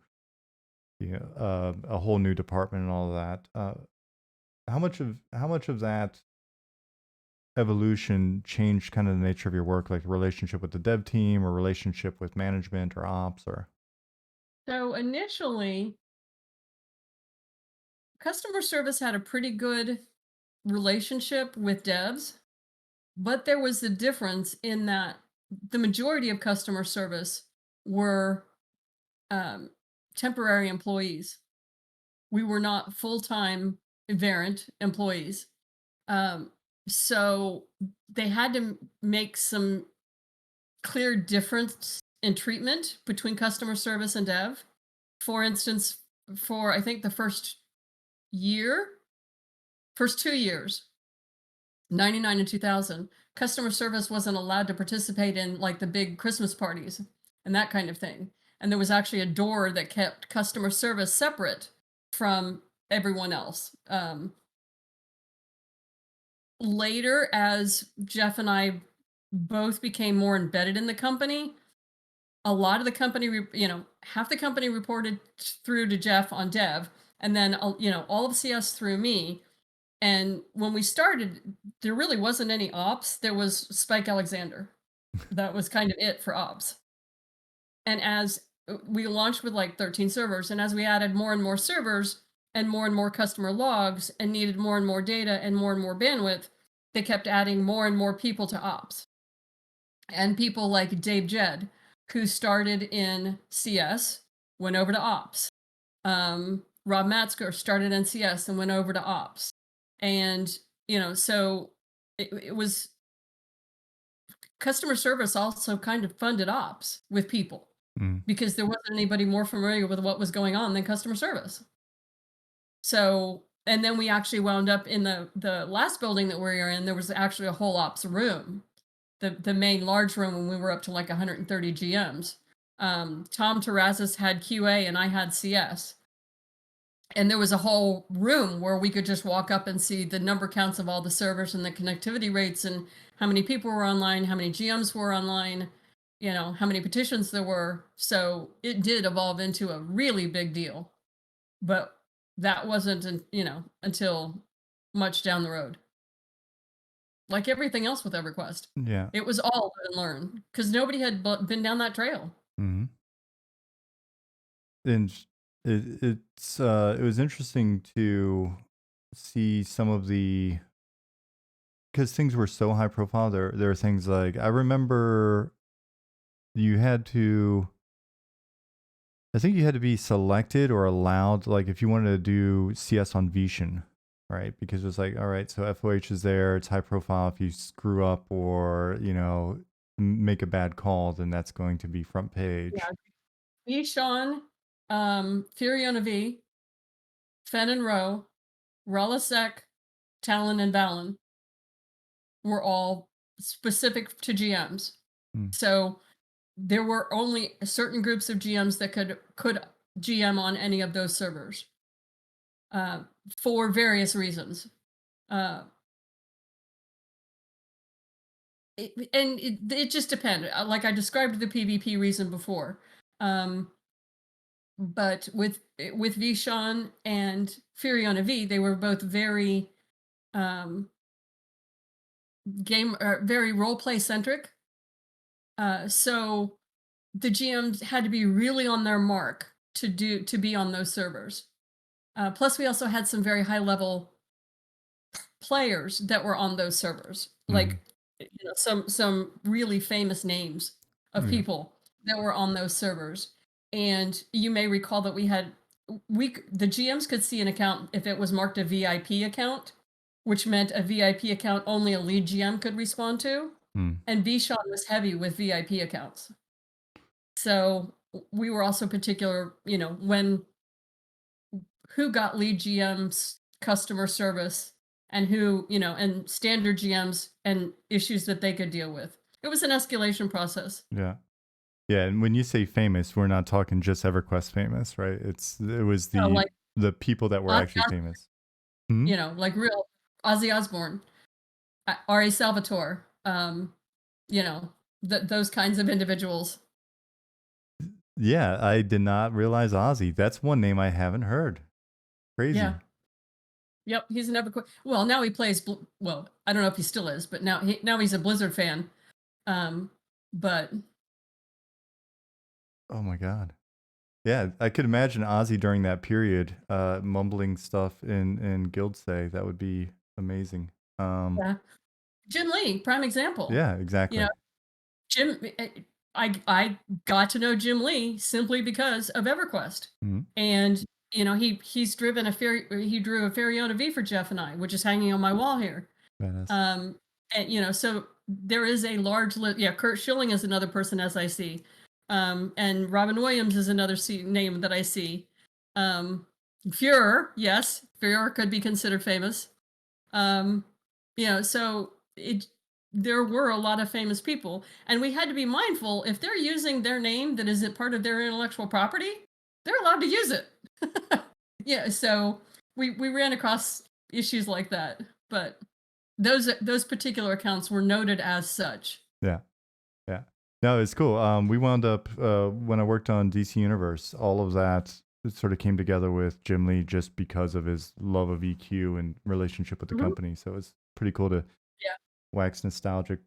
a whole new department and all of that. How much of that evolution changed kind of the nature of your work, like the relationship with the dev team or relationship with management or ops or? So initially, customer service had a pretty good relationship with devs, but there was a difference in that the majority of customer service were um, temporary employees. We were not full time Verint employees. Um, so they had to make some clear difference in treatment between customer service and dev. For instance, for I think the year, first 2 years, 99 and 2000, customer service wasn't allowed to participate in like the big Christmas parties and that kind of thing. And there was actually a door that kept customer service separate from everyone else. later, as Jeff and I both became more embedded in the company, a lot of the company, half the company reported through to Jeff on dev, and then, all of CS through me. And when we started, there really wasn't any ops. There was Spike Alexander. That was kind of it for ops. And as we launched with like 13 servers, and as we added more and more servers and more customer logs and needed more and more data and more bandwidth, they kept adding more and more people to ops. And people like Dave Jed, who started in CS, went over to ops. Rob Matzker started in CS and went over to ops. And, so it was customer service also kind of funded ops with people Mm. because there wasn't anybody more familiar with what was going on than customer service. So, and then we actually wound up in the last building that we were in, there was actually a whole ops room, the main large room, when we were up to like 130 GMs. Tom Terrazas had QA and I had CS. And there was a whole room where we could just walk up and see the number counts of all the servers and the connectivity rates and how many people were online, how many GMs were online, how many petitions there were. So it did evolve into a really big deal. But that wasn't, until much down the road. Like everything else with EverQuest. Yeah. It was all live and learn because nobody had been down that trail. Mm-hmm. And it was interesting to see some of the, because things were so high profile. There are things like, I remember you had to, I think you had to be selected or allowed, like if you wanted to do CS on Vishan, right? Because it was like, all right, so FOH is there, it's high profile. If you screw up or, make a bad call, then that's going to be front page. Yeah. Vishan, Furiona V, Fen and Rowe, Ralasek, Talon, and Valen were all specific to GMs. Mm. So there were only certain groups of GMs that could GM on any of those servers for various reasons. It just depended. Like I described the PvP reason before. But with Vishan and Furiona V, they were both very very role play centric. So the GMs had to be really on their mark to be on those servers. Plus, we also had some very high level players that were on those servers, like some really famous names of people that were on those servers. And you may recall that the GMs could see an account if it was marked a VIP account, which meant a VIP account only a lead GM could respond to. And Vishan was heavy with VIP accounts. So we were also particular, who got lead GMs customer service and who, and standard GMs and issues that they could deal with. It was an escalation process. Yeah. Yeah, and when you say famous, we're not talking just EverQuest famous, right? It was the people that were actually famous. Like real Ozzy Osbourne, R.A. Salvatore, those kinds of individuals. Yeah, I did not realize Ozzy. That's one name I haven't heard. Crazy. Yeah. Yep, he's an EverQuest. Well, now he plays. Well, I don't know if he still is, but now he's a Blizzard fan. But oh my god, yeah, I could imagine Ozzy during that period, mumbling stuff in Guild Say. That would be amazing. Yeah, Jim Lee, prime example. Yeah, exactly. Jim, I got to know Jim Lee simply because of EverQuest, and he's driven he drew a Furiona V for Jeff and I, which is hanging on my wall here. Badass. And so there is a large list. Yeah, Kurt Schilling is another person as I see, and Robin Williams is another name that I see. Fuhrer, yes, Fuhrer could be considered famous. So there were a lot of famous people, and we had to be mindful if they're using their name that isn't part of their intellectual property, they're allowed to use it. Yeah, so we ran across issues like that, but those particular accounts were noted as such. Yeah. Yeah. No, it's cool. We wound up when I worked on DC Universe, all of that it sort of came together with Jim Lee just because of his love of EQ and relationship with the Mhm. company. So it's pretty cool to Yeah. wax nostalgic.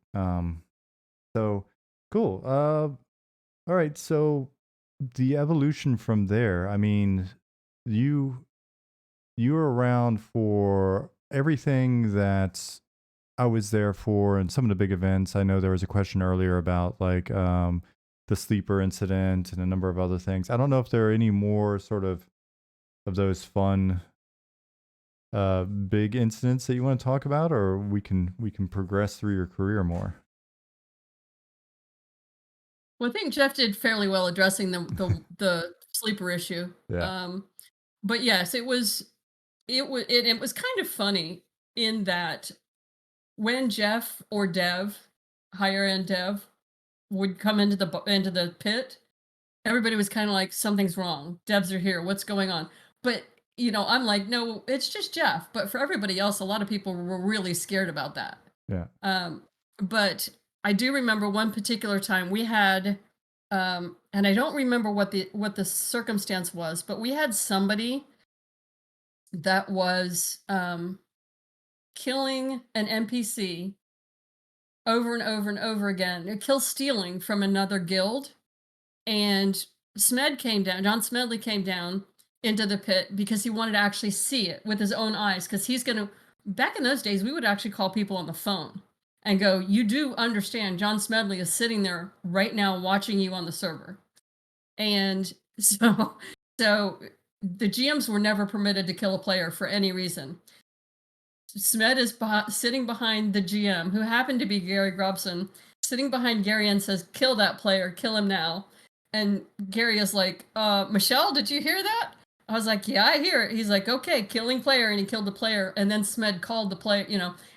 So cool. All right. So the evolution from there. I mean, you you were around for everything that I was there for and some of the big events. I know there was a question earlier about like the sleeper incident and a number of other things. I don't know if there are any more sort of those fun big incidents that you want to talk about, or we can progress through your career more. Well, I think Jeff did fairly well addressing the sleeper issue. Yeah. But yes, it was kind of funny in that when Jeff or Dev, higher end Dev, would come into into the pit, everybody was kind of like, something's wrong. Devs are here. What's going on? But I'm like, no, it's just Jeff. But for everybody else, a lot of people were really scared about that. Yeah. Um, but I do remember one particular time we had, and I don't remember what the circumstance was, but we had somebody that was killing an NPC over and over and over again, kill stealing from another guild. And John Smedley came down into the pit because he wanted to actually see it with his own eyes. Because back in those days, we would actually call people on the phone and go, "You do understand John Smedley is sitting there right now watching you on the server." And so, so the GMs were never permitted to kill a player for any reason. Smed is sitting behind the GM, who happened to be Gary Grobson, sitting behind Gary and says, "Kill that player, kill him now." And Gary is like, "Michelle, did you hear that?" I was like, "Yeah, I hear it." He's like, "Okay, killing player," and he killed the player. And then Smed called the player,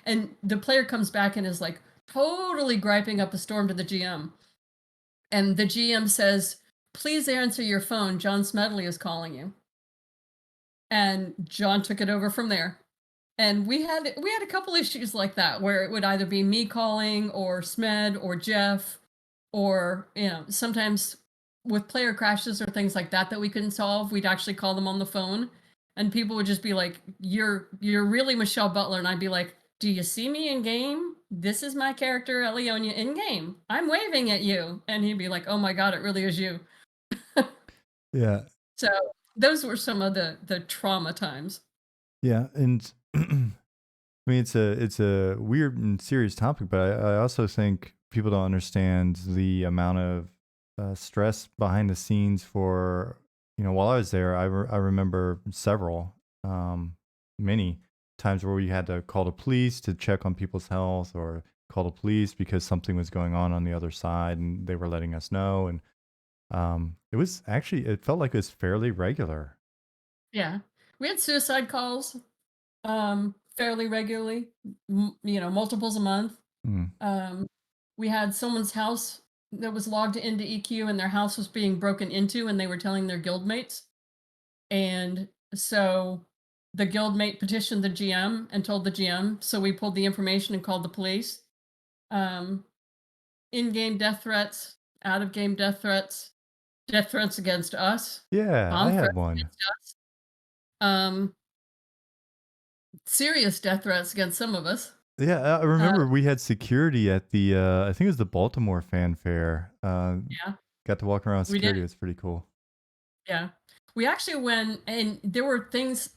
and the player comes back and is like totally griping up a storm to the GM. And the GM says, "Please answer your phone. John Smedley is calling you." And John took it over from there. And we had a couple issues like that where it would either be me calling or Smed or Jeff, or sometimes with player crashes or things like that that we couldn't solve, we'd actually call them on the phone, and people would just be like, "You're really Michelle Butler," and I'd be like, "Do you see me in game? This is my character, Elionia, in game. I'm waving at you," and he'd be like, "Oh my god, it really is you." Yeah. So those were some of the trauma times. Yeah. And I mean, it's a weird and serious topic, but I also think people don't understand the amount of stress behind the scenes for while I was there. I remember several, many times where we had to call the police to check on people's health, or call the police because something was going on the other side, and they were letting us know. And it felt like it was fairly regular. Yeah, we had suicide calls fairly regularly, multiples a month. Mm. Um, we had someone's house that was logged into EQ, and their house was being broken into, and they were telling their guildmates. And so the guildmate petitioned the GM and told the GM. So we pulled the information and called the police. Um, In-game death threats, out-of-game death threats against us, Yeah, I bomb had threats one. against us, um, serious death threats against some of us. Yeah, I Uh, remember we had security at the I think it was the Baltimore Fan Fair. yeah, Got to walk around we did. security. It's pretty cool. Yeah. We actually went, and there were things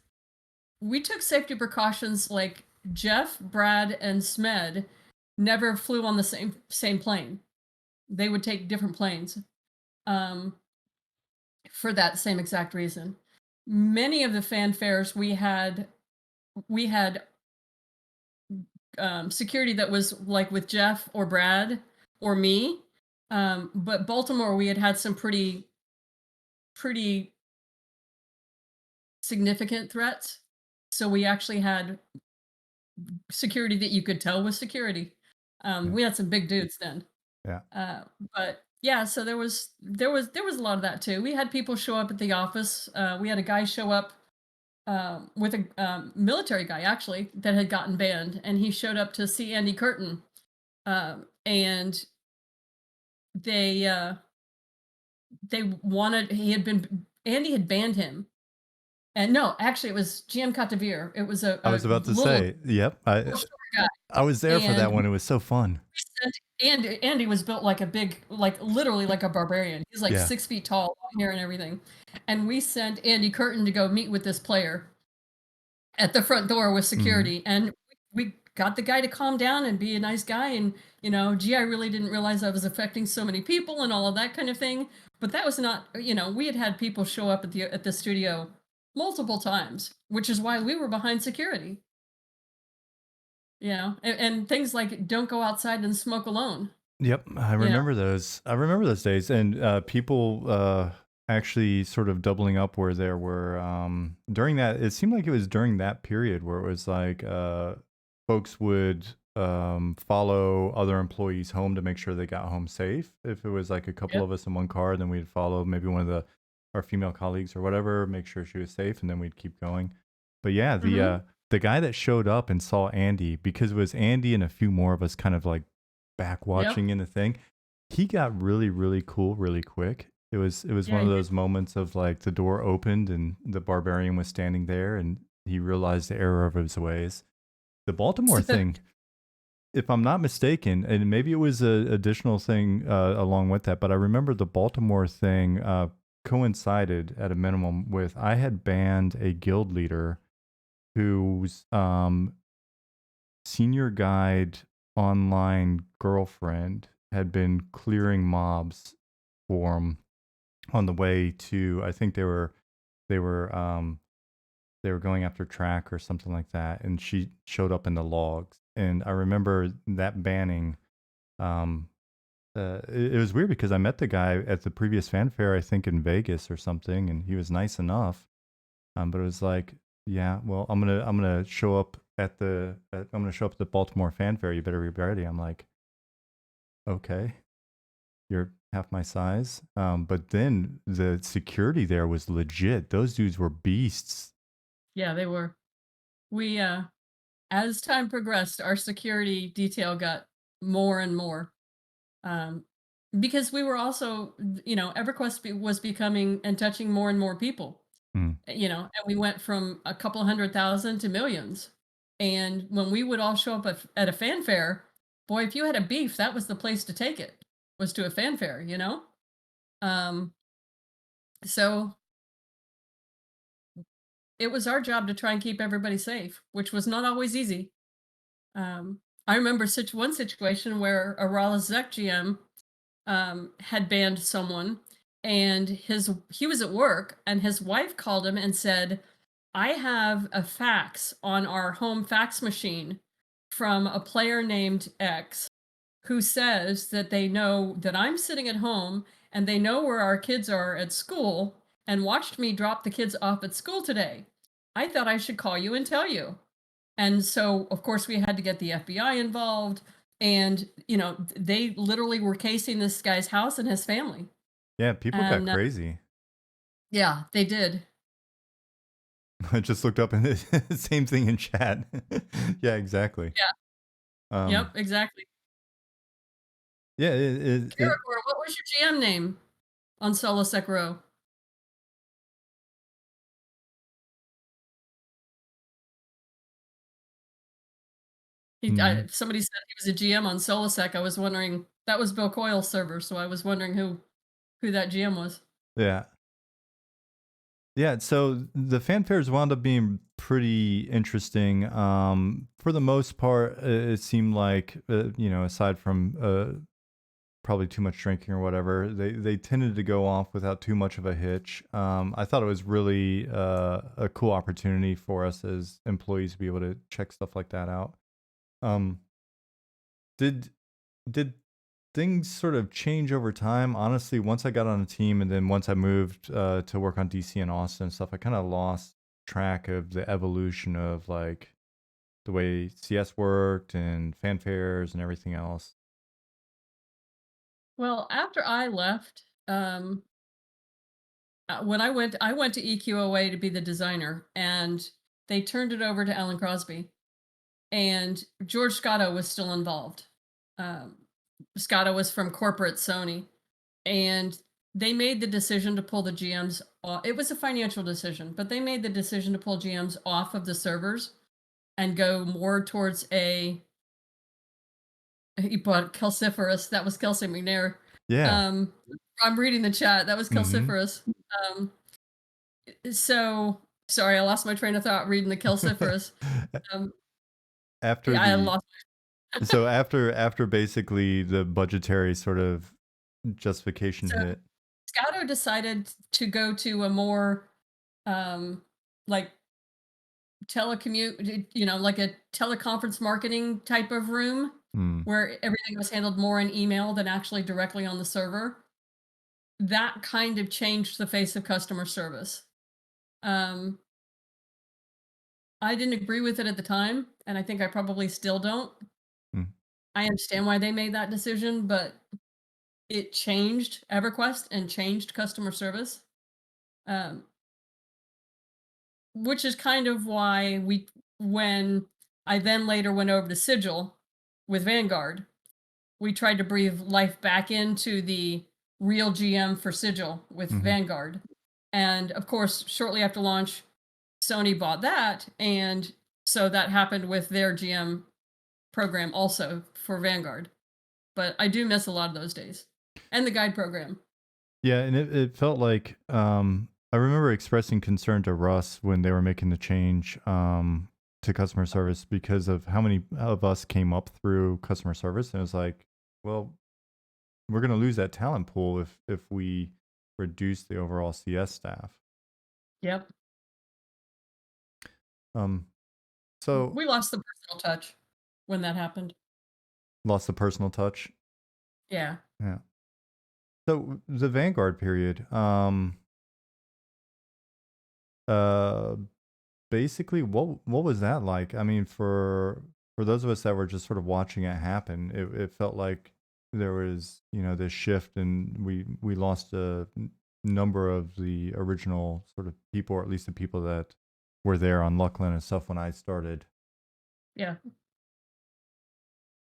we took safety precautions, like Jeff, Brad, and Smed never flew on the same plane. They would take different planes um, for that same exact reason. Many of the fanfares we had security that was like with Jeff or Brad or me. But Baltimore, we had some pretty significant threats. So we actually had security that you could tell was security. Yeah, We had some big dudes then. yeah, Uh, but yeah, so there was a lot of that too. We had people show up at the office. We had a guy show up with a military guy actually that had gotten banned, and he showed up to see Andy Curtin, and they wanted he had been Andy had banned him, and no, actually it was GM Catavir. It was I a was about to little, say, yep, little short guy, I was there for and that one. It was so fun. Andy was built like a big, like literally like a barbarian. He's like Yeah. 6 feet tall, long hair and everything. And we sent Andy Curtin to go meet with this player at the front door with Mhm. security, and we got the guy to calm down and be a nice guy, and gee, I really didn't realize I was affecting so many people and all of that kind of thing. But that was not, we had people show up at the studio multiple times, which is why we were behind security. And things like don't go outside and smoke alone. Yep, I you know remember those. I remember those days, and people actually sort of doubling up where there were during that. It seemed like it was during that period where it was like folks would follow other employees home to make sure they got home safe. If it was like a couple Yep. of us in one car, then we'd follow maybe one of our female colleagues or whatever, make sure she was safe, and then we'd keep going. But yeah, Hmm. the guy that showed up and saw Andy, because it was Andy and a few more of us kind of like back Yep. watching in the thing, he got really, really cool really quick. It was Yeah, one of he did. those moments of like the door opened and the barbarian was standing there and he realized the error of his ways. The Baltimore thing, if I'm not mistaken, and maybe it was a additional thing along with that, but I remember the Baltimore thing coincided at a minimum with I had banned a guild leader whose senior guide online girlfriend had been clearing mobs for him on the way to, I think they were they were going after track or something like that, and she showed up in the logs. And I remember that banning. um it was weird because I met the guy at the previous fanfare, I think in Vegas or something, and he was nice enough. But it was like, yeah, well, I'm gonna show up I'm gonna show up at the Baltimore Fan Fair. You better be ready. I'm like, okay, you're half my size. But then the security there was legit. Those dudes were beasts. Yeah, they were. We As time progressed, our security detail got more and more. Um, because we were also, EverQuest was becoming and touching more and more people. Mm. And we went from a couple 100,000 to millions. And when we would all show up at a fanfare, boy, if you had a beef, that was the place to take it, was to a fanfare. Um, so it was our job to try and keep everybody safe, which was not always easy. I remember one situation where a Rala Zek GM had banned someone, and he was at work, and his wife called him and said, "I have a fax on our home fax machine from a player named X who says that they know that I'm sitting at home and they know where our kids are at school and watched me drop the kids off at school today. I thought I should call you and tell you." And so, of course, we had to get the FBI involved. And, they literally were casing this guy's house and his family. Yeah, people got And crazy. yeah, they did. I just looked up and the same thing in chat. Yeah, exactly. Yeah. Um, Yep. Exactly. yeah, it Caragor, what was your GM name on Solo Sekiro? mhm. Somebody said he was a GM on Solosec. I was wondering, that was Bill Coyle's server, so I was wondering who that GM was. Yeah. Yeah, so the fanfares wound up being pretty interesting. For the most part, it seemed like, aside from probably too much drinking or whatever, they tended to go off without too much of a hitch. I thought it was really a cool opportunity for us as employees to be able to check stuff like that out. Um, did did things sort of change over time? Honestly, once I got on a team and then once I moved to work on DC and Austin and stuff, I kind of lost track of the evolution of like the way CS worked and fanfares and everything else. Well, after I left, when I went to EQOA to be the designer, and they turned it over to Alan Crosby, and George Scotto was still involved. Um, Scotto was from corporate Sony, and they made the decision to pull the GMs off. It was a financial decision, but they made the decision to pull GMs off of the servers and go more towards a he bought Calciferous. That was Kelsey McNair. Yeah. Um, I'm reading the chat. That was Mm-hmm. Calciferous. Um, so sorry, I lost my train of thought reading the Calciferous. Um, After yeah, I the lost. so after basically the budgetary sort of justification So hit. Scotto decided to go to a more um, like telecommute, like a teleconference marketing type of room Mm, where everything was handled more in email than actually directly on the server. That kind of changed the face of customer service. Um, I didn't agree with it at the time, and I think I probably still don't. mm. I understand why they made that decision, but it changed EverQuest and changed customer service, um, which is kind of why when I then later went over to Sigil with Vanguard, we tried to breathe life back into the real GM for Sigil with Mhm. Vanguard. And of course, shortly after launch, Sony bought that. And so that happened with their GM program also for Vanguard. But I do miss a lot of those days and the guide program. Yeah, and it felt like I remember expressing concern to Russ when they were making the change to customer service because of how many of us came up through customer service, and it was like, well, we're going to lose that talent pool if we reduce the overall CS staff. Yep. Um, so We lost the personal touch when that happened. lost the personal touch. Yeah. Yeah. So the Vanguard period, uh, basically, what was that like? I mean, for those of us that were just sort of watching it happen, it felt like there was, this shift, and we lost a number of the original sort of people, or at least the people that were there on Luckland and stuff when I started. Yeah.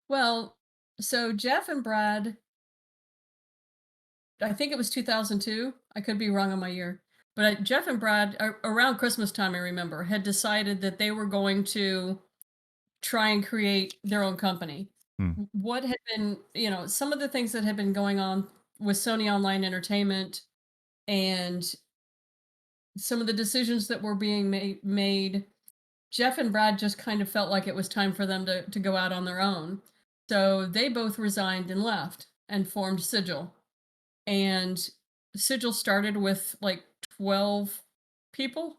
Well, so Jeff and Brad, I think it was 2002. I could be wrong on my year. But Jeff and Brad, around Christmas time, I remember, had decided that they were going to try and create their own company. Hmm. What had been, some of the things that had been going on with Sony Online Entertainment and some of the decisions that were being made, Jeff and Brad just kind of felt like it was time for them to go out on their own. So they both resigned and left and formed Sigil. And Sigil started with like 12 people,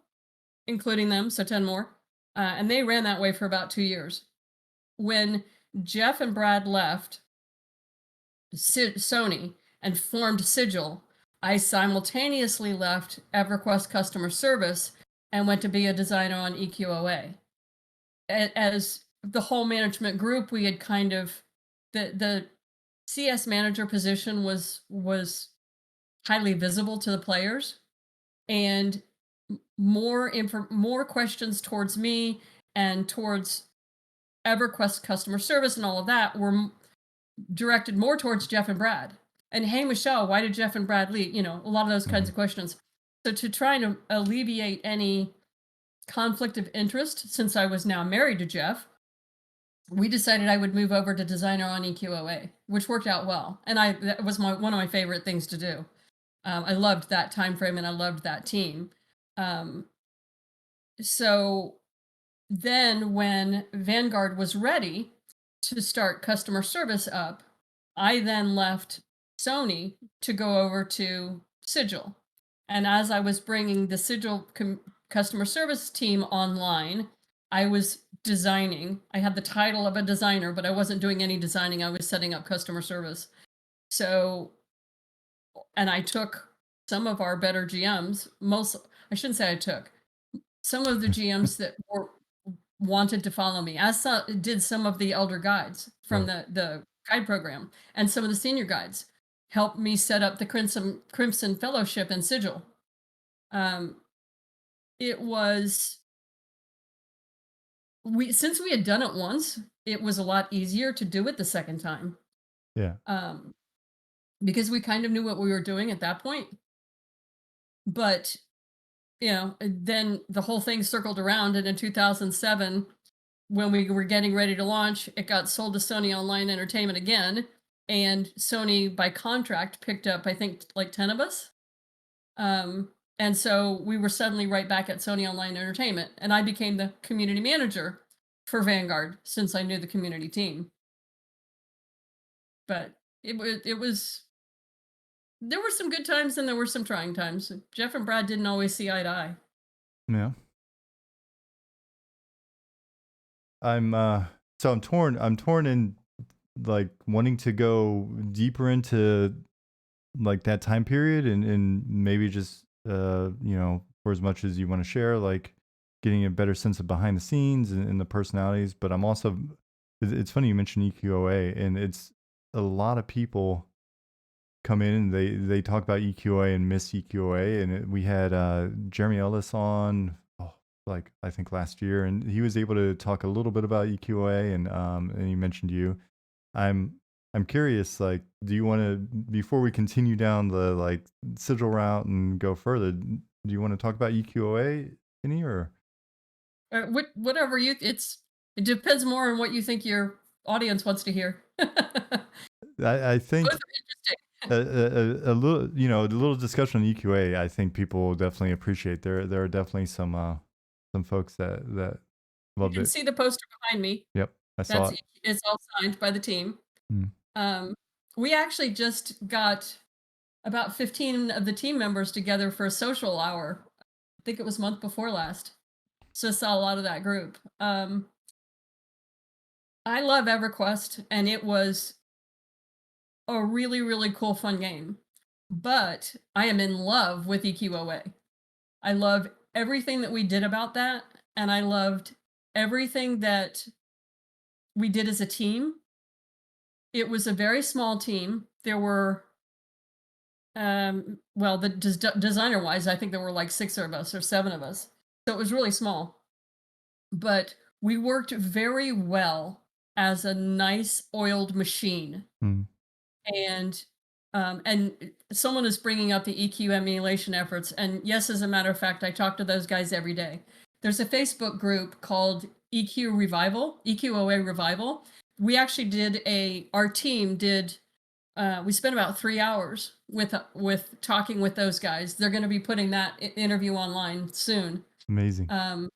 including them, so 10 more. And they ran that way for about 2 years. When Jeff and Brad left Sony and formed Sigil, I simultaneously left EverQuest customer service and went to be a designer on EQOA. As the whole management group, we had kind of the CS manager position was highly visible to the players, and more questions towards me and towards EverQuest customer service and all of that were directed more towards Jeff and Brad. And hey, Michelle, why did Jeff and Brad leave? A lot of those kinds Mhm. of questions. So to try to alleviate any conflict of interest, since I was now married to Jeff, we decided I would move over to designer on EQOA, which worked out well. And that was one of my favorite things to do. I loved that time frame and I loved that team. Um, so then when Vanguard was ready to start customer service up, I then left Sony to go over to Sigil. And as I was bringing the Sigil customer service team online, I was designing. I had the title of a designer, but I wasn't doing any designing. I was setting up customer service. So, and I took some of our better GMs, I shouldn't say I took, some of the GMs that wanted to follow me, as did some of the elder guides from Right. the guide program, and some of the senior guides helped me set up the Crimson Fellowship and Sigil. Um, it was since we had done it once, it was a lot easier to do it the second time. Yeah. Um, because we kind of knew what we were doing at that point. But then the whole thing circled around, and in 2007, when we were getting ready to launch, it got sold to Sony Online Entertainment again, and Sony, by contract, picked up, I think, like 10 of us. And so we were suddenly right back at Sony Online Entertainment, and I became the community manager for Vanguard since I knew the community team. But it was there were some good times and there were some trying times. Jeff and Brad didn't always see eye to eye. Yeah. I'm so I'm torn in like wanting to go deeper into like that time period and maybe just for as much as you want to share, like getting a better sense of behind the scenes and the personalities. But I'm also it's funny you mentioned EQOA, and it's a lot of people come in and they talk about EQOA and miss EQOA, and we had Jeremy Ellis on like I think last year, and he was able to talk a little bit about EQOA, and he mentioned you. I'm I'm curious, like, do you want to, before we continue down the like sigil route and go further, do you want to talk about EQOA any or? Whatever it depends more on what you think your audience wants to hear. Both I are think interesting. a little, a little discussion on EQA. I think people will definitely appreciate. There are definitely some folks that You loved can it. see the poster behind me. Yep, I saw That's it. it's all signed by the team. Mm, Um, we actually just got about 15 of the team members together for a social hour. I think it was month before last. So saw a lot of that group. I love EverQuest, and it was a really, really cool, fun game. But I am in love with EQOA. I love everything that we did about that, and I loved everything that we did as a team. It was a very small team. There were, well, the designer wise, I think there were like 6 of us or 7 of us. So it was really small, but we worked very well as a nice oiled machine. mm, And someone is bringing up the EQ emulation efforts, and yes, as a matter of fact, I talk to those guys every day. There's a Facebook group called EQOA Revival. We actually our team did we spent about 3 hours with talking with those guys. They're going to be putting that interview online soon. amazing. um,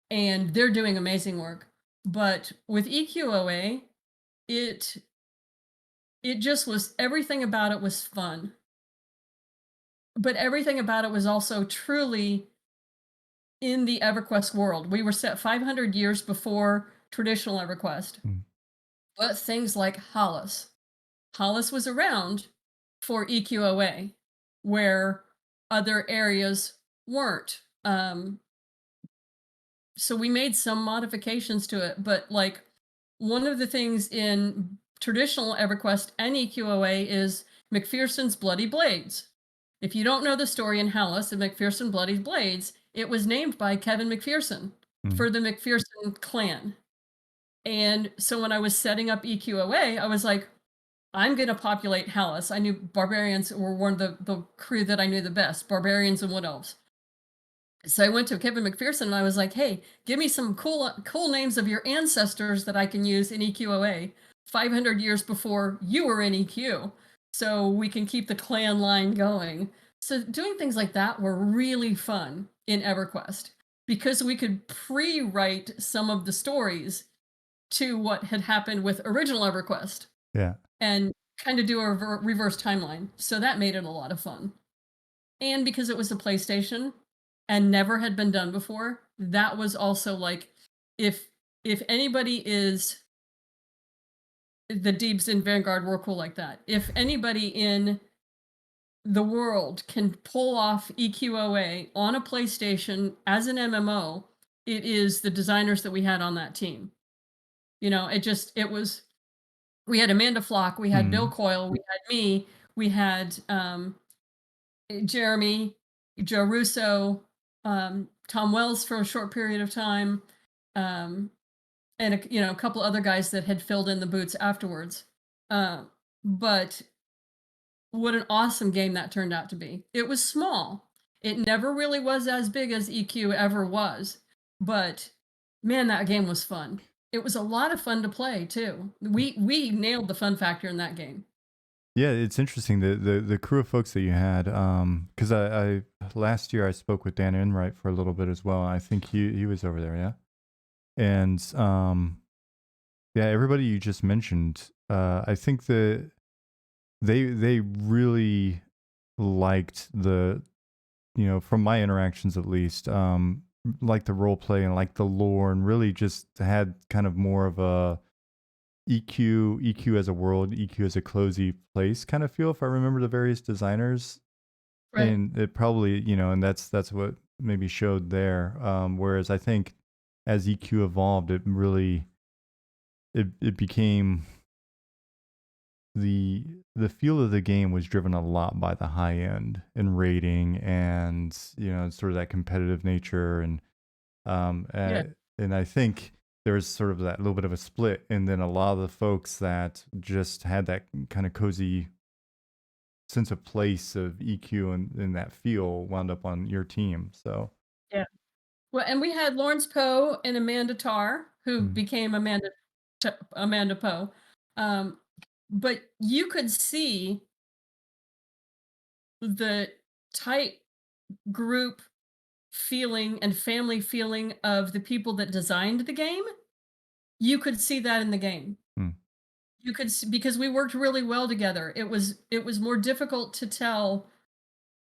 and they're doing amazing work. But with EQOA, it it just was, everything about it was fun, but everything about it was also truly in the EverQuest world. We were set 500 years before traditional EverQuest, Mm, but things like Hollis. Hollis was around for EQOA, where other areas weren't. So we made some modifications to it, but like one of the things in traditional EverQuest and EQOA is McPherson's Bloody Blades. If you don't know the story in Hallis of McPherson Bloody Blades, it was named by Kevin McPherson mm, for the McPherson clan. And so when I was setting up EQOA, I was like, I'm going to populate Hallis. I knew barbarians were one of the crew that I knew the best, barbarians and wood elves. So I went to Kevin McPherson and I was like, "Hey, give me some cool names of your ancestors that I can use in EQOA 500 years before you were in EQ, so we can keep the clan line going." So doing things like that were really fun in EverQuest because we could pre-write some of the stories to what had happened with original EverQuest yeah. and kind of do a reverse timeline. So that made it a lot of fun. And because it was a PlayStation and never had been done before, that was also like, if anybody is, the Deebs in Vanguard were cool like that. If anybody in the world can pull off EQOA on a PlayStation as an MMO, it is the designers that we had on that team. It was, we had Amanda Flock, we had Bill Mm, Coyle, we had me, we had Jeremy. Joe Russo, Tom Wells for a short period of time, um, and a couple other guys that had filled in the boots afterwards. Uh, but what an awesome game that turned out to be. It was small. It never really was as big as EQ ever was, but man, that game was fun. It was a lot of fun to play too. We nailed the fun factor in that game. Yeah, it's interesting the crew of folks that you had. Because I last year I spoke with Dan Enright for a little bit as well. I think he was over there, yeah. And yeah, everybody you just mentioned, I think that they really liked from my interactions at least, like the role play and like the lore, and really just had kind of more of a EQ as a world, EQ as a cozy place kind of feel, if I remember the various designers. Right. And it probably, and that's what maybe showed there. Whereas I think as EQ evolved, it really it became the feel of the game was driven a lot by the high end and rating, and sort of that competitive nature, and um Yeah. uh, and I think there was sort of that little bit of a split, and then a lot of the folks that just had that kind of cozy sense of place of EQ and that feel wound up on your team. So Yeah. Well, and we had Lawrence Poe and Amanda Tarr, who mm, became Amanda Poe. Um, but you could see the tight group feeling and family feeling of the people that designed the game. You could see that in the game. mm, You could because we worked really well together. It was more difficult to tell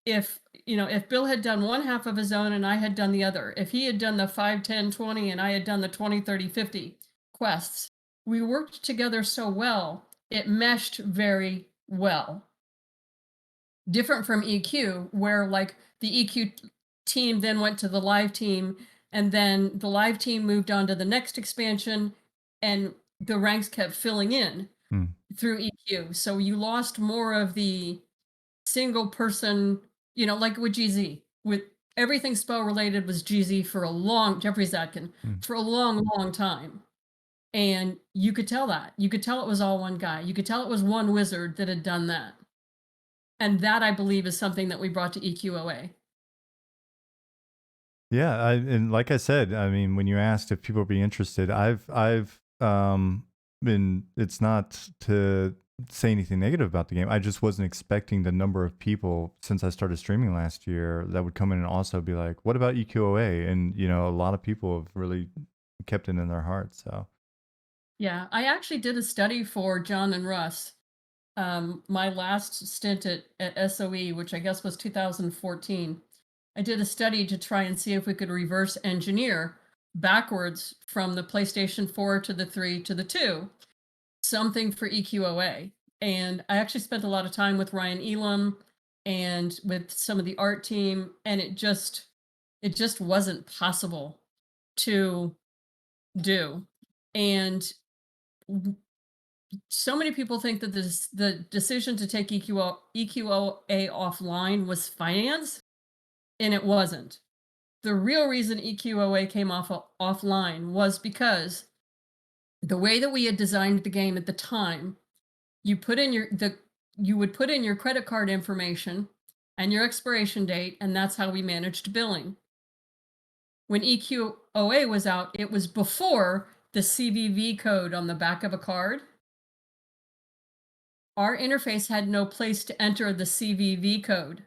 if if Bill had done one half of his own and I had done the other. If he had done the 5, 10, 20, and I had done the 20, 30, 50 quests. We worked together so well. It meshed very well. Different from EQ, where like the EQ team then went to the live team, and then the live team moved on to the next expansion, and the ranks kept filling in mm, through EQ. So you lost more of the single person, like with GZ, with everything spell related was GZ for a long, Jeffrey Zadkin, mm. for a long, long time. And you could tell that. You could tell it was all one guy. You could tell it was one wizard that had done that. And that I believe is something that we brought to EQOA. Yeah, and like I said, I mean, when you asked if people would be interested, I've been. It's not to say anything negative about the game. I just wasn't expecting the number of people since I started streaming last year that would come in and also be like, "What about EQOA?" And a lot of people have really kept it in their hearts. So Yeah, I actually did a study for John and Russ. My last stint at SOE, which I guess was 2014, I did a study to try and see if we could reverse engineer backwards from the PlayStation 4 to the 3 to the 2, something for EQOA. And I actually spent a lot of time with Ryan Elam and with some of the art team, and it just wasn't possible to do. And so many people think that the decision to take EQOA offline was finance, and it wasn't. The real reason EQOA came offline was because the way that we had designed the game at the time, you put in you would put in your credit card information and your expiration date, and that's how we managed billing. When EQOA was out, it was before the CVV code on the back of a card. Our interface had no place to enter the CVV code,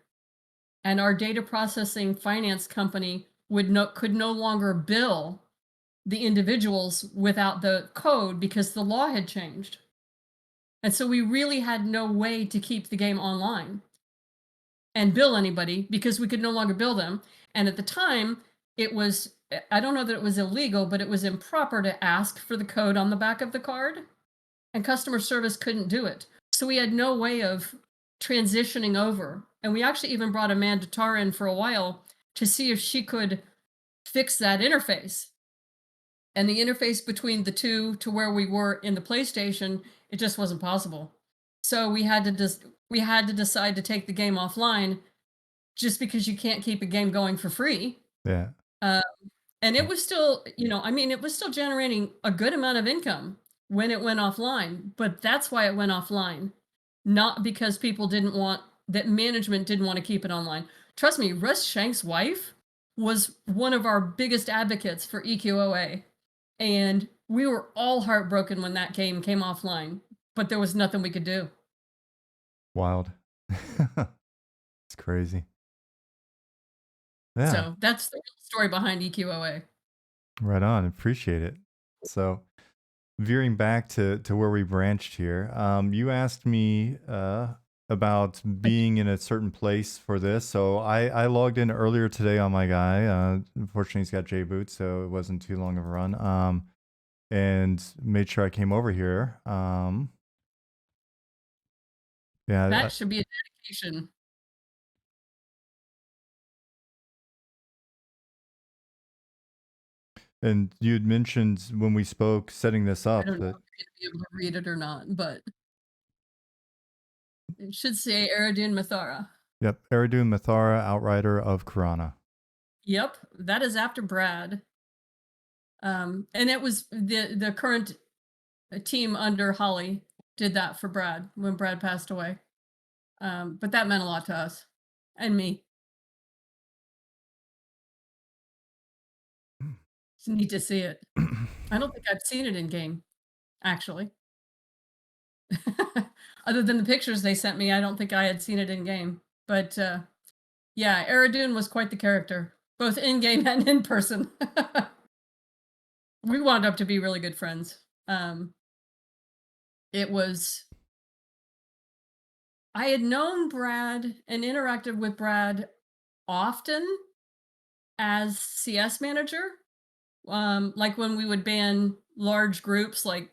and our data processing finance company could no longer bill the individuals without the code because the law had changed. And so we really had no way to keep the game online and bill anybody because we could no longer bill them. And at the time, it was, I don't know that it was illegal, but it was improper to ask for the code on the back of the card, and customer service couldn't do it. So we had no way of transitioning over. And we actually even brought Amanda Tarr in for a while to see if she could fix that interface. And the interface between the two to where we were in the PlayStation, it just wasn't possible. So we had to decide to take the game offline just because you can't keep a game going for free. Yeah. Uh, and it Yeah. was still, I mean, it was still generating a good amount of income when it went offline, but that's why it went offline, not because people didn't want that management didn't want to keep it online. Trust me, Russ Shank's wife was one of our biggest advocates for EQOA, and we were all heartbroken when that game came offline, but there was nothing we could do. Wild. It's crazy. Yeah. So that's the real story behind EQOA. Right on. Appreciate it. So veering back to where we branched here, you asked me about being in a certain place for this. So I logged in earlier today on my guy. Unfortunately, he's got J boots, so it wasn't too long of a run. And made sure I came over here. Yeah. That should be a dedication. And you had mentioned when we spoke setting this I up don't know that, if you're gonna be able to read it or not, but it should say Eridun Mathara. yep, Eridun Mathara, Outrider of Karana. Yep, that is after Brad. And it was the current team under Holly did that for Brad when Brad passed away. But that meant a lot to us and me. It's neat to see it. I don't think I've seen it in game, actually. Other than the pictures they sent me, I don't think I had seen it in game. But yeah, Eridun was quite the character, both in game and in person. We wound up to be really good friends. It was I had known Brad and interacted with Brad often as CS manager. Like when we would ban large groups, like,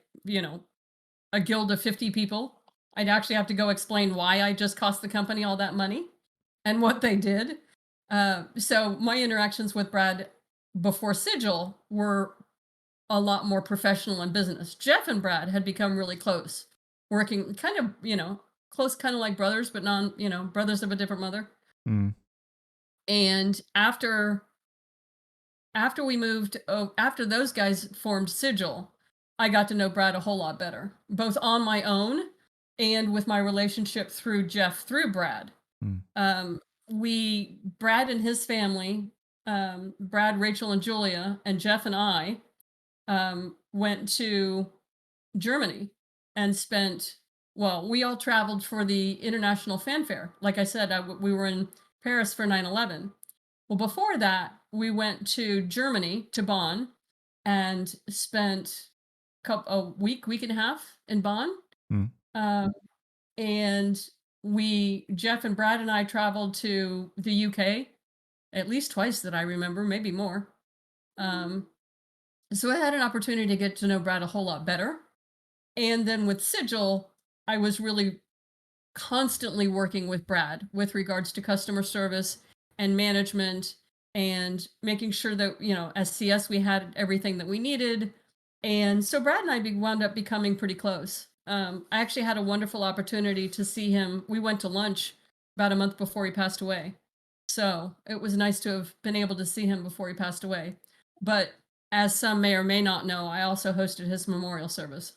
a guild of 50 people, I'd actually have to go explain why I just cost the company all that money and what they did. So my interactions with Brad before Sigil were a lot more professional in business. Jeff and Brad had become really close, working kind of, close, kind of like brothers, but non, brothers of a different mother. Mm, And after we moved, after those guys formed Sigil, I got to know Brad a whole lot better, both on my own and with my relationship through Jeff through Brad. mm, Brad and his family, Brad, Rachel, and Julia, and Jeff and I went to Germany and spent, well, we all traveled for the International Fanfare. Like I said, we were in Paris for 9/11. Well, before that, we went to Germany, to Bonn, and spent a week and a half in Bonn. mm. Um, and Jeff and Brad and I traveled to the UK at least twice that I remember, maybe more. Um, so I had an opportunity to get to know Brad a whole lot better. And then with Sigil, I was really constantly working with Brad with regards to customer service and management and making sure that, as CS, we had everything that we needed. And so Brad and I wound up becoming pretty close. I actually had a wonderful opportunity to see him. We went to lunch about a month before he passed away. So it was nice to have been able to see him before he passed away. But as some may or may not know, I also hosted his memorial service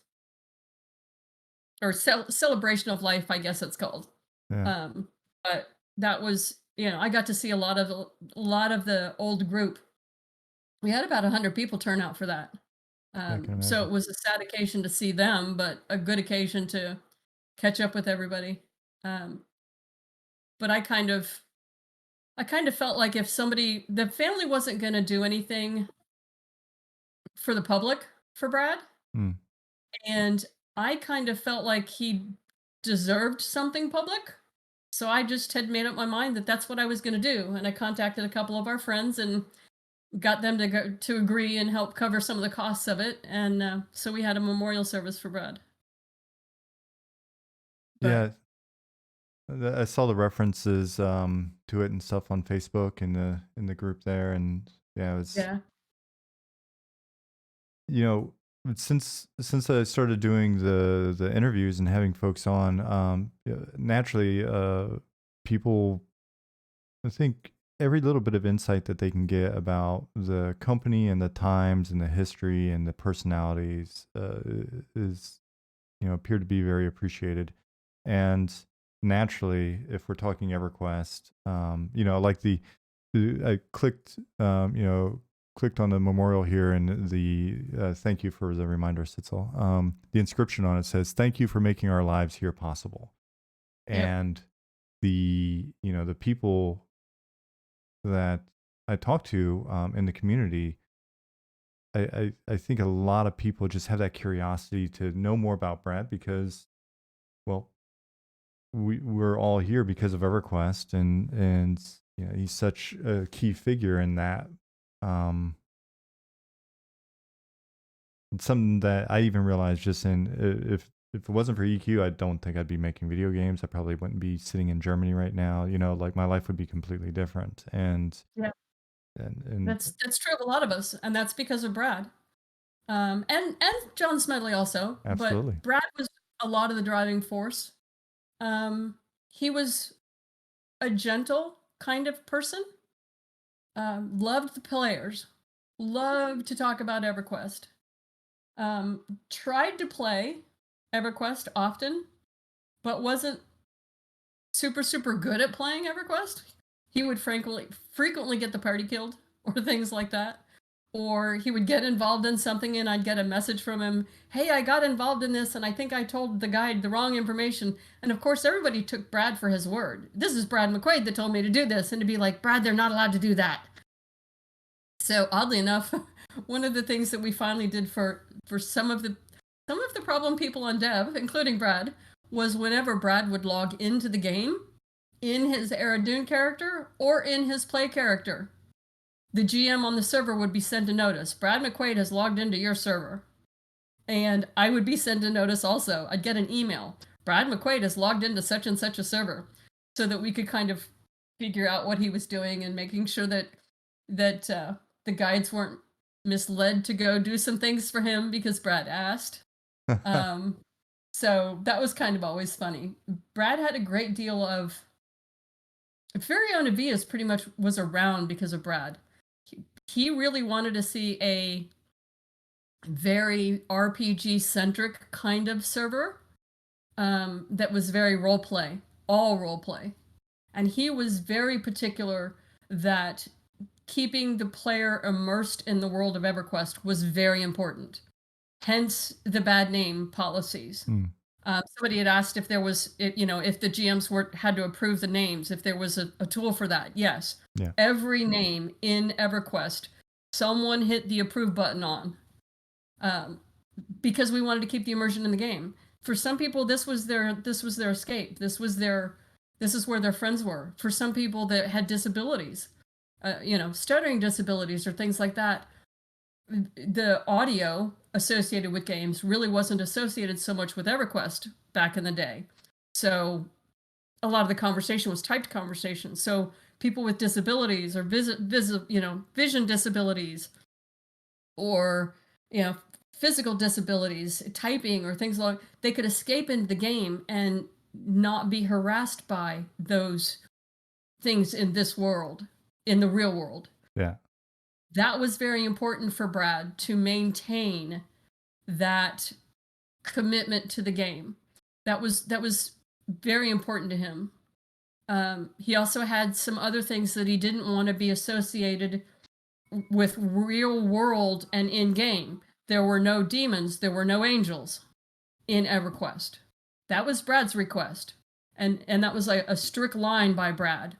or celebration of life, I guess it's called. Yeah, Um, but that was, I got to see a lot of the old group. We had about 100 people turn out for that. I can So imagine. it was a sad occasion to see them, but a good occasion to catch up with everybody. Um, but I kind of felt like if the family wasn't going to do anything for the public for Brad, Mm. and I kind of felt like he deserved something public. So I just had made up my mind that that's what I was going to do, and I contacted a couple of our friends and got them to agree and help cover some of the costs of it, and so we had a memorial service for Brad. But Yeah, I saw the references to it and stuff on Facebook in the group there, and yeah, it was, yeah, you know, since I started doing the interviews and having folks on, yeah, naturally, people I think every little bit of insight that they can get about the company and the times and the history and the personalities is, appear to be very appreciated. And naturally, if we're talking EverQuest, like I clicked, clicked on the memorial here, and the thank you for the reminder, Sitzel. The inscription on it says, "Thank you for making our lives here possible." Yep. And the people that I talk to in the community, I think a lot of people just have that curiosity to know more about Brad because, well, we're all here because of EverQuest, and he's such a key figure in that. Um, it's something that I even realized just in if it wasn't for EQ, I don't think I'd be making video games. I probably wouldn't be sitting in Germany right now. Like my life would be completely different. Yeah. And That's true of a lot of us, and that's because of Brad. And John Smedley also, but absolutely. Brad was a lot of the driving force. He was a gentle kind of person. Loved the players. Loved to talk about EverQuest. Tried to play EverQuest often, but wasn't super good at playing EverQuest. He would frequently get the party killed or things like that. Or he would get involved in something and I'd get a message from him, "Hey, I got involved in this and I think I told the guide the wrong information." And of course, everybody took Brad for his word. "This is Brad McQuaid that told me to do this." And to be like, "Brad, they're not allowed to do that." So oddly enough, one of the things that we finally did for some of the problem people on dev, including Brad, was whenever Brad would log into the game in his Era Dune character or in his play character, the GM on the server would be sent a notice. "Brad McQuaid has logged into your server." And I would be sent a notice also. I'd get an email. "Brad McQuaid has logged into such and such a server," so that we could kind of figure out what he was doing and making sure that the guides weren't misled to go do some things for him because Brad asked. Um, so that was kind of always funny. Brad had a great deal of Furion Vias pretty much was around because of Brad. He really wanted to see a very RPG centric kind of server that was very role play, all role play. And he was very particular that keeping the player immersed in the world of EverQuest was very important. Hence the bad name policies. Mm, Somebody had asked if there was, if the GMs had to approve the names, if there was a tool for that. Yes, yeah. every name in EverQuest, someone hit the approve button on, um, because we wanted to keep the immersion in the game. For some people, this was their escape. This is where their friends were. For some people that had disabilities, stuttering disabilities or things like that, the audio associated with games really wasn't associated so much with EverQuest back in the day. So a lot of the conversation was typed conversation. So people with disabilities or vision disabilities or you know physical disabilities, typing or things like, they could escape into the game and not be harassed by those things in this world, in the real world. Yeah. That was very important for Brad to maintain that commitment to the game. That was very important to him. He also had some other things that he didn't want to be associated with real world and in game. There were no demons, there were no angels in EverQuest. That was Brad's request. And that was a strict line by Brad.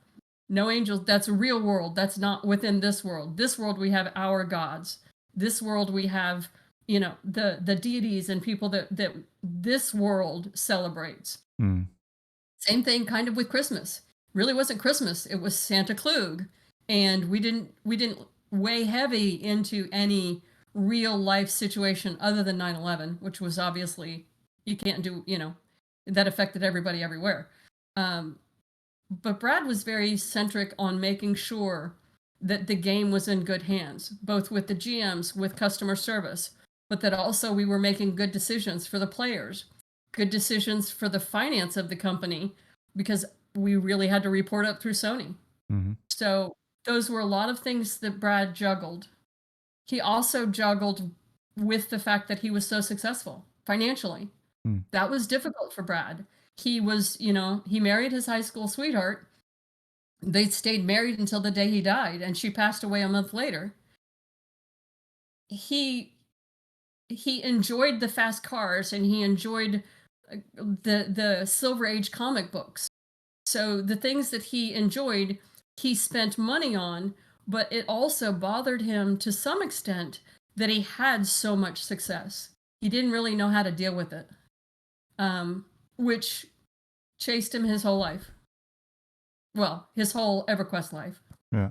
No angels, that's a real world. That's not within this world. This world we have our gods. This world we have, the deities and people that this world celebrates. Mm, Same thing kind of with Christmas. Really wasn't Christmas, it was Santa Klug. And we didn't weigh heavy into any real life situation other than 9/11, which was obviously, you can't do, that affected everybody everywhere. Um, but Brad was very centric on making sure that the game was in good hands, both with the GMs, with customer service, but that also we were making good decisions for the players, good decisions for the finance of the company, because we really had to report up through Sony. Mm-hmm. So those were a lot of things that Brad juggled. He also juggled with the fact that he was so successful financially. Mm. That was difficult for Brad. He was, he married his high school sweetheart. They stayed married until the day he died, and she passed away a month later. He he enjoyed the fast cars, and he enjoyed the Silver Age comic books. So the things that he enjoyed, he spent money on, but it also bothered him to some extent that he had so much success. He didn't really know how to deal with it, which chased him his whole life. Well, his whole EverQuest life. Yeah.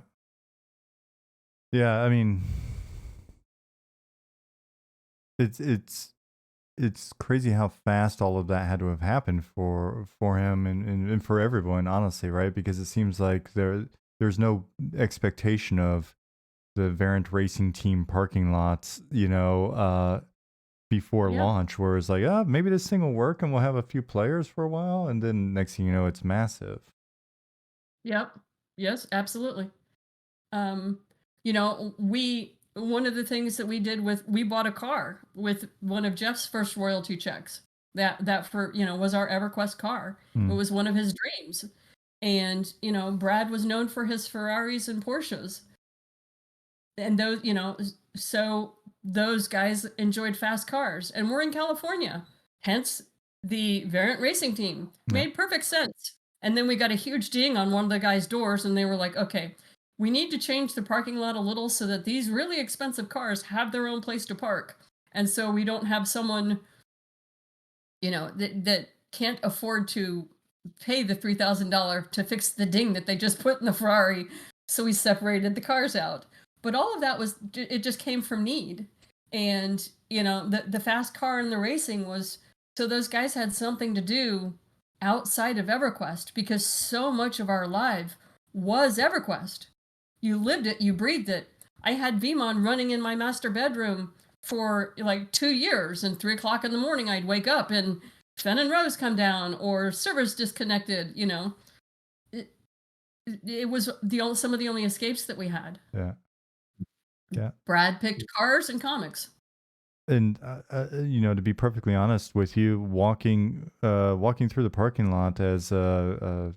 Yeah. I mean, it's crazy how fast all of that had to have happened for him and for everyone, honestly, right? Because it seems like there's no expectation of the Variant Racing Team parking lots, before Yep. launch, where it's like, ah, maybe this thing will work and we'll have a few players for a while, and then next thing you know, it's massive. Yep. Yes, absolutely. Um, we one of the things that we did we bought a car with one of Jeff's first royalty checks. That for was our EverQuest car. It Mm, was one of his dreams, and Brad was known for his Ferraris and Porsches, and so those guys enjoyed fast cars, and we're in California, hence the Variant Racing Team yeah, made perfect sense. And then we got a huge ding on one of the guys' doors, and they were like, okay, we need to change the parking lot a little so that these really expensive cars have their own place to park, and so we don't have someone that can't afford to pay the $3,000 to fix the ding that they just put in the Ferrari. So we separated the cars out. But all of that it just came from need. And, the fast car and the racing was so those guys had something to do outside of EverQuest, because so much of our life was EverQuest. You lived it, you breathed it. I had VMon running in my master bedroom for like 2 years, and 3 o'clock in the morning I'd wake up and Fen and Rose come down, or servers disconnected. It, it was some of the only escapes that we had. yeah, yeah. Brad picked cars and comics. And to be perfectly honest with you, walking through the parking lot as a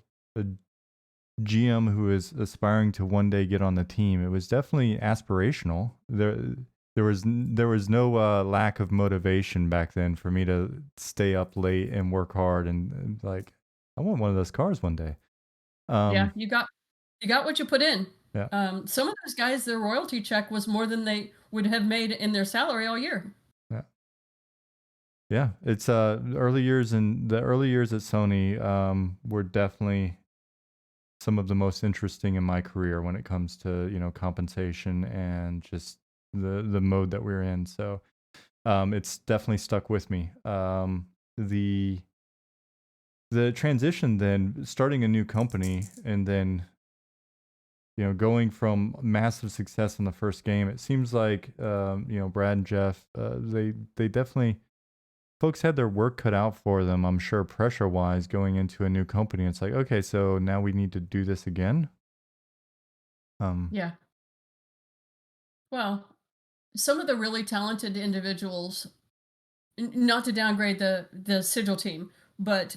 GM who is aspiring to one day get on the team, it was definitely aspirational. There was no lack of motivation back then for me to stay up late and work hard and like I want one of those cars one day. Yeah, Um, you got what you put in. yeah, Some of those guys, their royalty check was more than they would have made in their salary all year. yeah, yeah. It's the early years at Sony were definitely some of the most interesting in my career when it comes to compensation and just the mode that we're in. So it's definitely stuck with me. The transition, then starting a new company and then going from massive success in the first game, it seems like Brad and Jeff, they definitely, folks had their work cut out for them, I'm sure, pressure wise, going into a new company. It's like, okay, so now we need to do this again. Yeah. Well, some of the really talented individuals, not to downgrade the Sigil team, but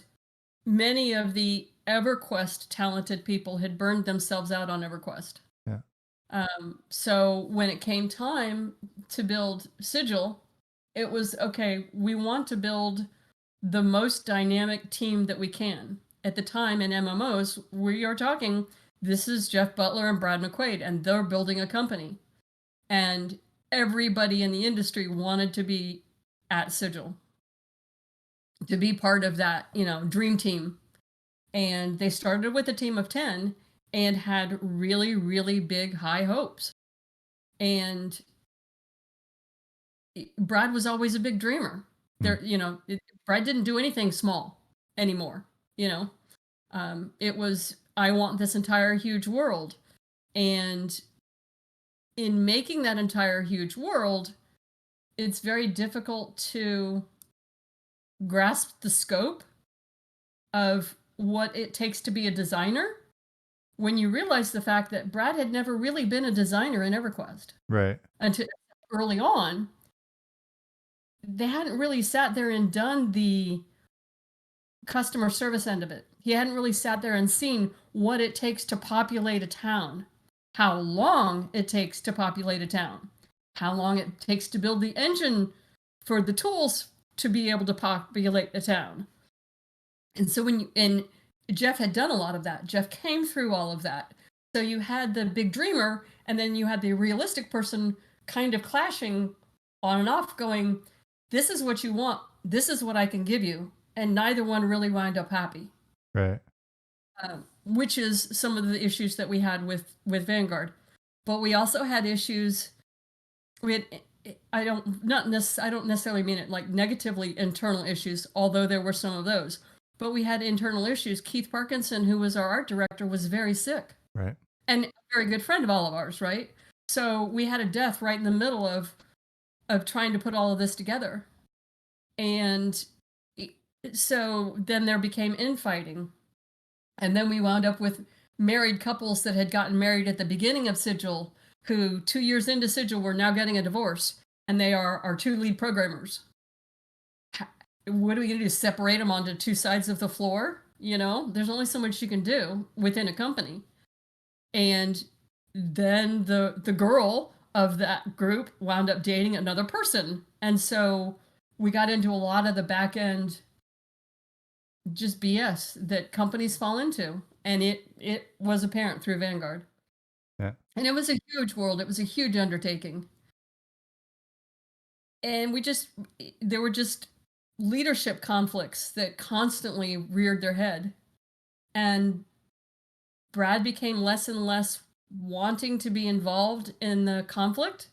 many of the EverQuest talented people had burned themselves out on EverQuest. Yeah. So when it came time to build Sigil, it was okay, we want to build the most dynamic team that we can. At the time in MMOs, we are talking, this is Jeff Butler and Brad McQuaid, and they're building a company. And everybody in the industry wanted to be at Sigil, to be part of that, dream team. And they started with a team of 10 and had really, really big, high hopes. And Brad was always a big dreamer. Mm. Brad didn't do anything small anymore. It was, I want this entire huge world. And in making that entire huge world, it's very difficult to grasp the scope of what it takes to be a designer when you realize the fact that Brad had never really been a designer in EverQuest Right. until early on. They hadn't really sat there and done the customer service end of it. He hadn't really sat there and seen what it takes to populate a town, how long it takes to populate a town, how long it takes to build the engine for the tools to be able to populate a town. And so and Jeff had done a lot of that. Jeff came through all of that. So you had the big dreamer, and then you had the realistic person kind of clashing on and off, going, this is what you want, this is what I can give you. And neither one really wound up happy. Right. Which is some of the issues that we had with Vanguard. But we also had issues. We had I don't necessarily mean it like negatively, internal issues, although there were some of those. But we had internal issues. Keith Parkinson, who was our art director, was very sick. Right. And a very good friend of all of ours, right? So we had a death right in the middle of trying to put all of this together. And so then there became infighting. And then we wound up with married couples that had gotten married at the beginning of Sigil, who 2 years into Sigil were now getting a divorce, and they are our two lead programmers. What are we going to do? Separate them onto two sides of the floor? You know, there's only so much you can do within a company. And then the girl of that group wound up dating another person. And so we got into a lot of the back end just BS that companies fall into. And it was apparent through Vanguard. Yeah. And it was a huge world. It was a huge undertaking. And there were just leadership conflicts that constantly reared their head. And Brad became less and less wanting to be involved in the conflict,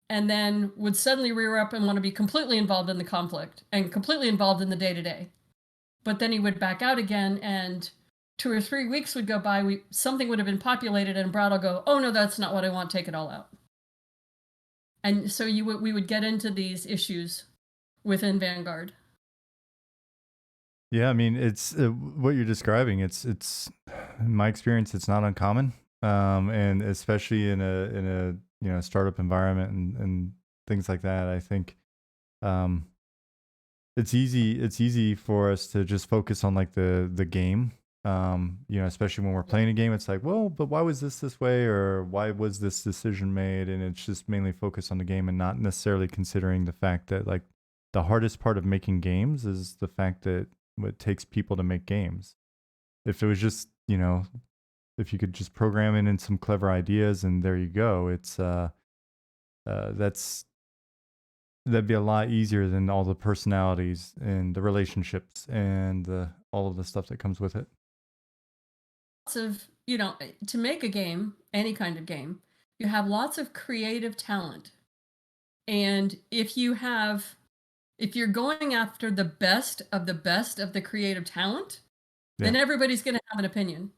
and then would suddenly rear up and want to be completely involved in the conflict and completely involved in the day-to-day. But then he would back out again, and 2 or 3 weeks would go by, something would have been populated, and Brad will go, oh no, that's not what I want, take it all out. And so we would get into these issues within Vanguard. Yeah, I mean, it's what you're describing. It's in my experience, it's not uncommon, and especially in a startup environment and things like that. I think it's easy for us to just focus on like the game. Especially when we're playing a game, it's like, well, but why was this way, or why was this decision made? And it's just mainly focused on the game and not necessarily considering the fact that like the hardest part of making games is the fact that it takes people to make games. If it was just, if you could just program in some clever ideas and there you go, it's that'd be a lot easier than all the personalities and the relationships and all of the stuff that comes with it. Lots of, to make a game, any kind of game, you have lots of creative talent. And if you're going after the best of the creative talent, then everybody's going to have an opinion.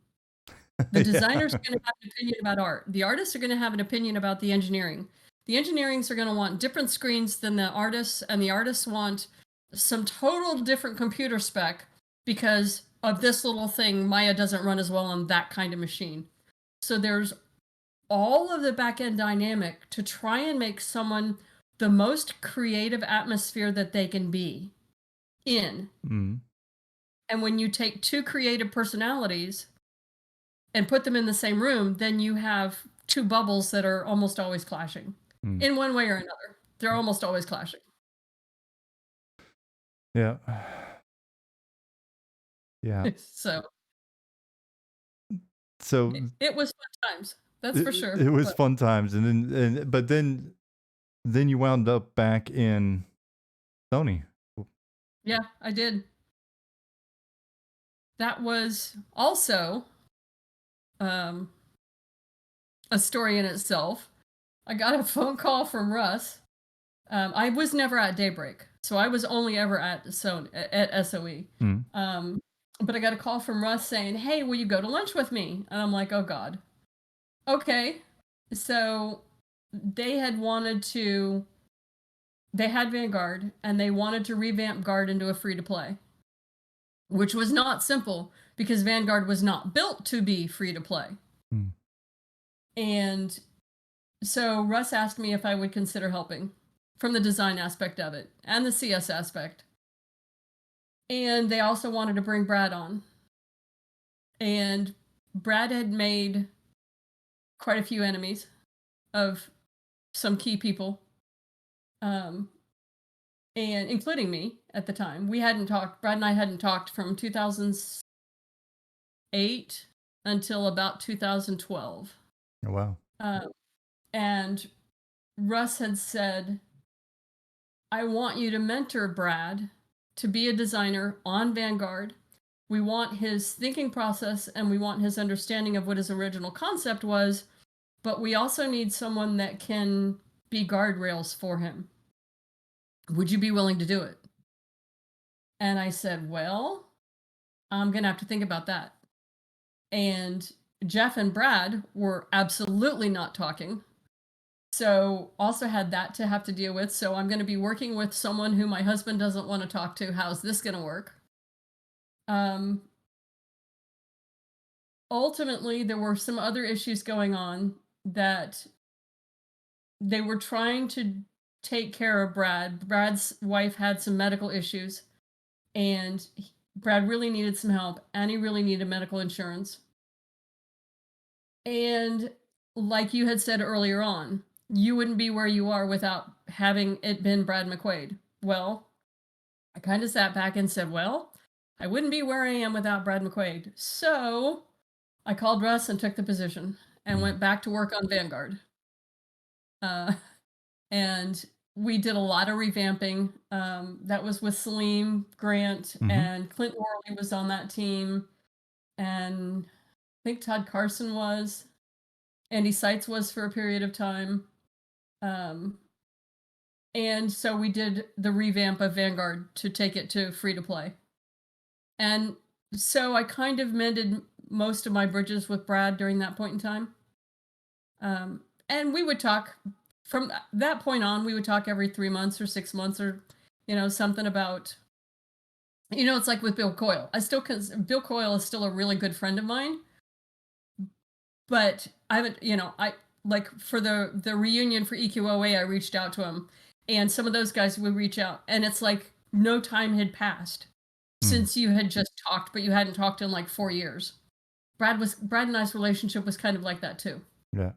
The designer's going to have an opinion about art. The artists are going to have an opinion about the engineering. The engineerings are going to want different screens than the artists, and the artists want some total different computer spec because of this little thing. Maya doesn't run as well on that kind of machine. So there's all of the back-end dynamic to try and make someone the most creative atmosphere that they can be in. Mm. And when you take two creative personalities and put them in the same room, then you have two bubbles that are almost always clashing in one way or another. They're almost always clashing. Yeah. Yeah. So it was fun times. That's for sure. It was fun times. But then you wound up back in Sony. Yeah, I did. That was also a story in itself. I got a phone call from Russ. I was never at Daybreak, so I was only ever at SOE. But I got a call from Russ saying, hey, will you go to lunch with me? And I'm like, oh God. Okay. So they had Vanguard, and they wanted to revamp Guard into a free-to-play, which was not simple because Vanguard was not built to be free to play. Mm. And so Russ asked me if I would consider helping from the design aspect of it and the CS aspect. And they also wanted to bring Brad on. And Brad had made quite a few enemies of some key people, and including me at the time. We hadn't talked, Brad and I hadn't talked from 2008 until about 2012. Oh, wow. And Russ had said, I want you to mentor Brad to be a designer on Vanguard. We want his thinking process and we want his understanding of what his original concept was, but we also need someone that can be guardrails for him. Would you be willing to do it? And I said, well, I'm going to have to think about that. And Jeff and Brad were absolutely not talking. So also had that to have to deal with. So I'm going to be working with someone who my husband doesn't want to talk to. How's this going to work? Ultimately, there were some other issues going on that they were trying to take care of Brad. Brad's wife had some medical issues, and Brad really needed some help, and he really needed medical insurance. And like you had said earlier on, you wouldn't be where you are without having it been Brad McQuaid. Well, I kind of sat back and said, well, I wouldn't be where I am without Brad McQuaid. So I called Russ and took the position and went back to work on Vanguard. And we did a lot of revamping. That was with Salim Grant, and Clint Worley was on that team. And I think Todd Carson was. Andy Seitz was for a period of time. And so we did the revamp of Vanguard to take it to free to play. And so I kind of mended most of my bridges with Brad during that point in time. And we would talk from that point on, we would talk every 3 months or 6 months or, something about, it's like with Bill Coyle. Bill Coyle is still a really good friend of mine. But I haven't, I like for the reunion for EQOA, I reached out to him, and some of those guys would reach out, and it's like no time had passed since you had just talked, but you hadn't talked in like 4 years. Brad and I's relationship was kind of like that too. Yeah.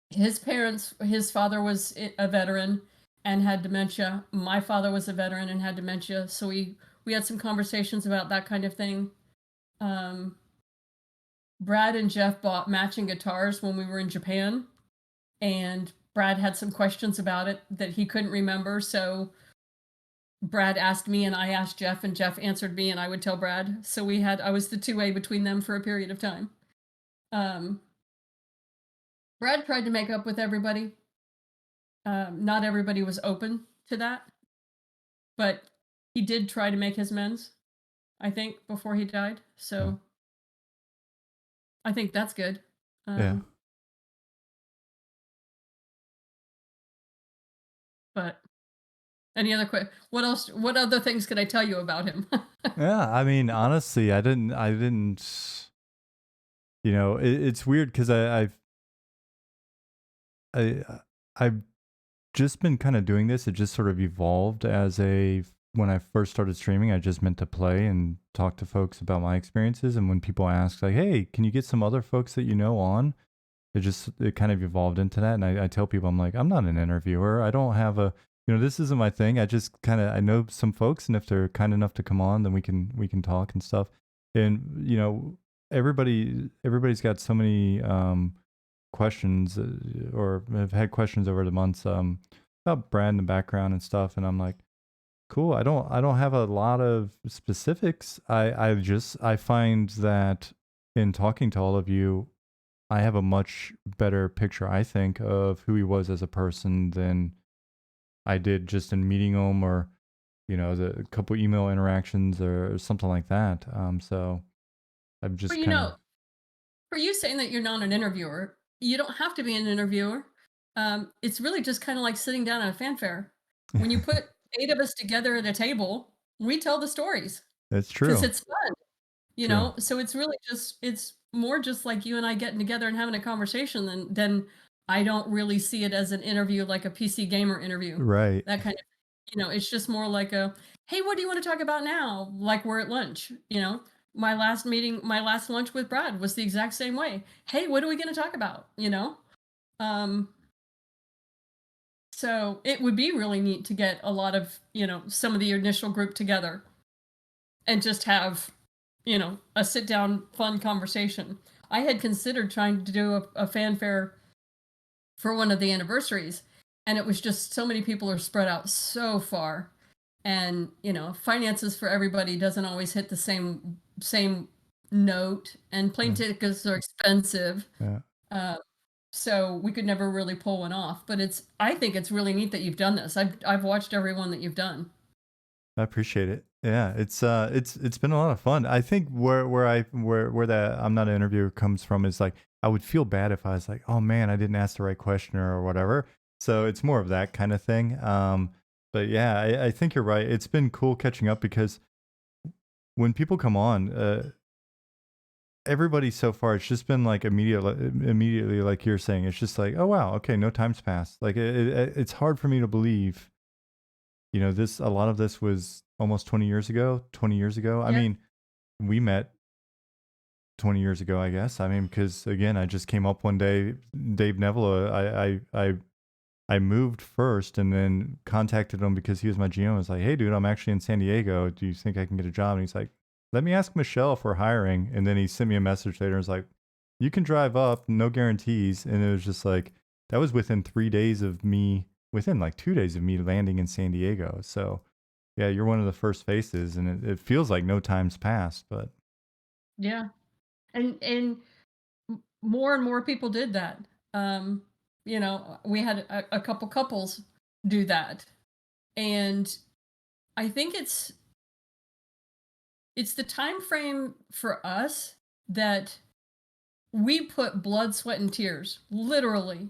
His father was a veteran and had dementia. My father was a veteran and had dementia, so we had some conversations about that kind of thing. Brad and Jeff bought matching guitars when we were in Japan, and Brad had some questions about it that he couldn't remember. So Brad asked me and I asked Jeff, and Jeff answered me and I would tell Brad. So I was the two-way between them for a period of time. Brad tried to make up with everybody. Not everybody was open to that, but he did try to make his amends, I think, before he died. So I think that's good. Yeah. But any other what else? What other things could I tell you about him? Yeah, I mean, honestly, I didn't. It's weird because I've just been kind of doing this. It just sort of evolved when I first started streaming, I just meant to play and talk to folks about my experiences. And when people ask like, hey, can you get some other folks that you know on? It kind of evolved into that. And I tell people, I'm like, I'm not an interviewer. I don't have this isn't my thing. I just I know some folks, and if they're kind enough to come on, then we can talk and stuff. And, everybody's got so many questions or have had questions over the months about Brad and the background and stuff. And I'm like, cool. I don't have a lot of specifics. I find that in talking to all of you, I have a much better picture, I think, of who he was as a person than I did just in meeting him or, the couple email interactions or something like that. So I've just for you saying that you're not an interviewer, you don't have to be an interviewer. It's really just kind of like sitting down at a fanfare. When you put 8 of us together at a table, we tell the stories. It's because true. it's fun, you True. know? So it's really just it's more just like you and I getting together and having a conversation than I don't really see it as an interview like a PC gamer interview. Right. That kind of it's just more like a, "Hey, what do you wanna talk about now?" Like we're at lunch, you know? My last lunch with Brad was the exact same way. "Hey, what are we gonna talk about?" You know? Um, so it would be really neat to get a lot of, some of the initial group together and just have, a sit down fun conversation. I had considered trying to do a fanfare for one of the anniversaries, and it was just so many people are spread out so far. And, finances for everybody doesn't always hit the same note, and plane Yeah. tickets are expensive. Yeah. Uh, so we could never really pull one off. But I think it's really neat that you've done this. I've watched every one that you've done. I appreciate it. Yeah, it's been a lot of fun. I think where that I'm not an interviewer comes from is like I would feel bad if I was like, oh man, I didn't ask the right question or whatever. So it's more of that kind of thing. But yeah, I think you're right. It's been cool catching up because when people come on, everybody so far, it's just been like immediately, like you're saying, it's just like, oh wow, okay, no time's passed. Like it's hard for me to believe this a lot of this was almost 20 years ago, 20 years ago. I Yeah. mean, we met 20 years ago, I guess. I mean, because again, I just came up one day, Dave Neville, I moved first and then contacted him because he was my GM. I was like, hey, dude, I'm actually in San Diego. Do you think I can get a job? And he's like, let me ask Michelle if we're hiring. And then he sent me a message later and was like, you can drive up, no guarantees. And it was just like, that was within like 2 days of me landing in San Diego. So yeah, you're one of the first faces and it feels like no time's passed, but Yeah. And more and more people did that. Um, we had a couple couples do that. And I think it's the time frame for us that we put blood, sweat, and tears, literally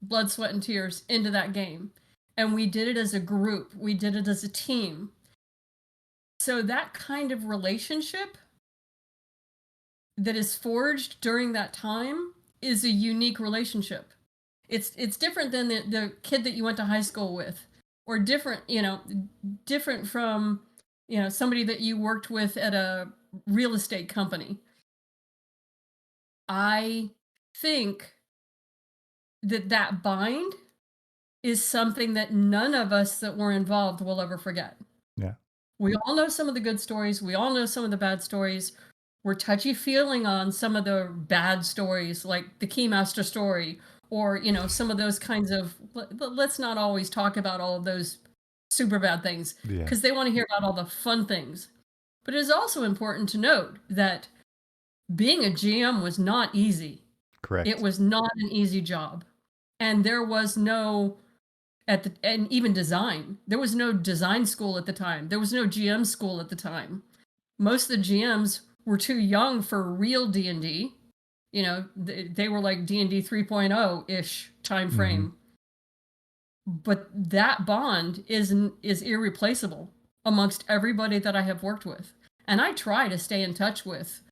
blood, sweat, and tears into that game. And we did it as a group, we did it as a team. So that kind of relationship that is forged during that time is a unique relationship. It's different than the kid that you went to high school with, or different from, somebody that you worked with at a real estate company. I think that bind is something that none of us that were involved will ever forget. yeah. We all know some of the good stories, we all know some of the bad stories. We're touchy feeling on some of the bad stories, like the Keymaster story, or, some of those kinds of let's not always talk about all of those super bad things, Yeah. because they want to hear about all the fun things. But it is also important to note that being a GM was not easy. It Correct. was not an easy job. And there was no and even design. There was no design school at the time. There was no GM school at the time. Most of the GMs were too young for real D&D. They were like D&D 3.0-ish time Hmm. frame. But that bond is irreplaceable amongst everybody that I have worked with. And I try to stay in touch with,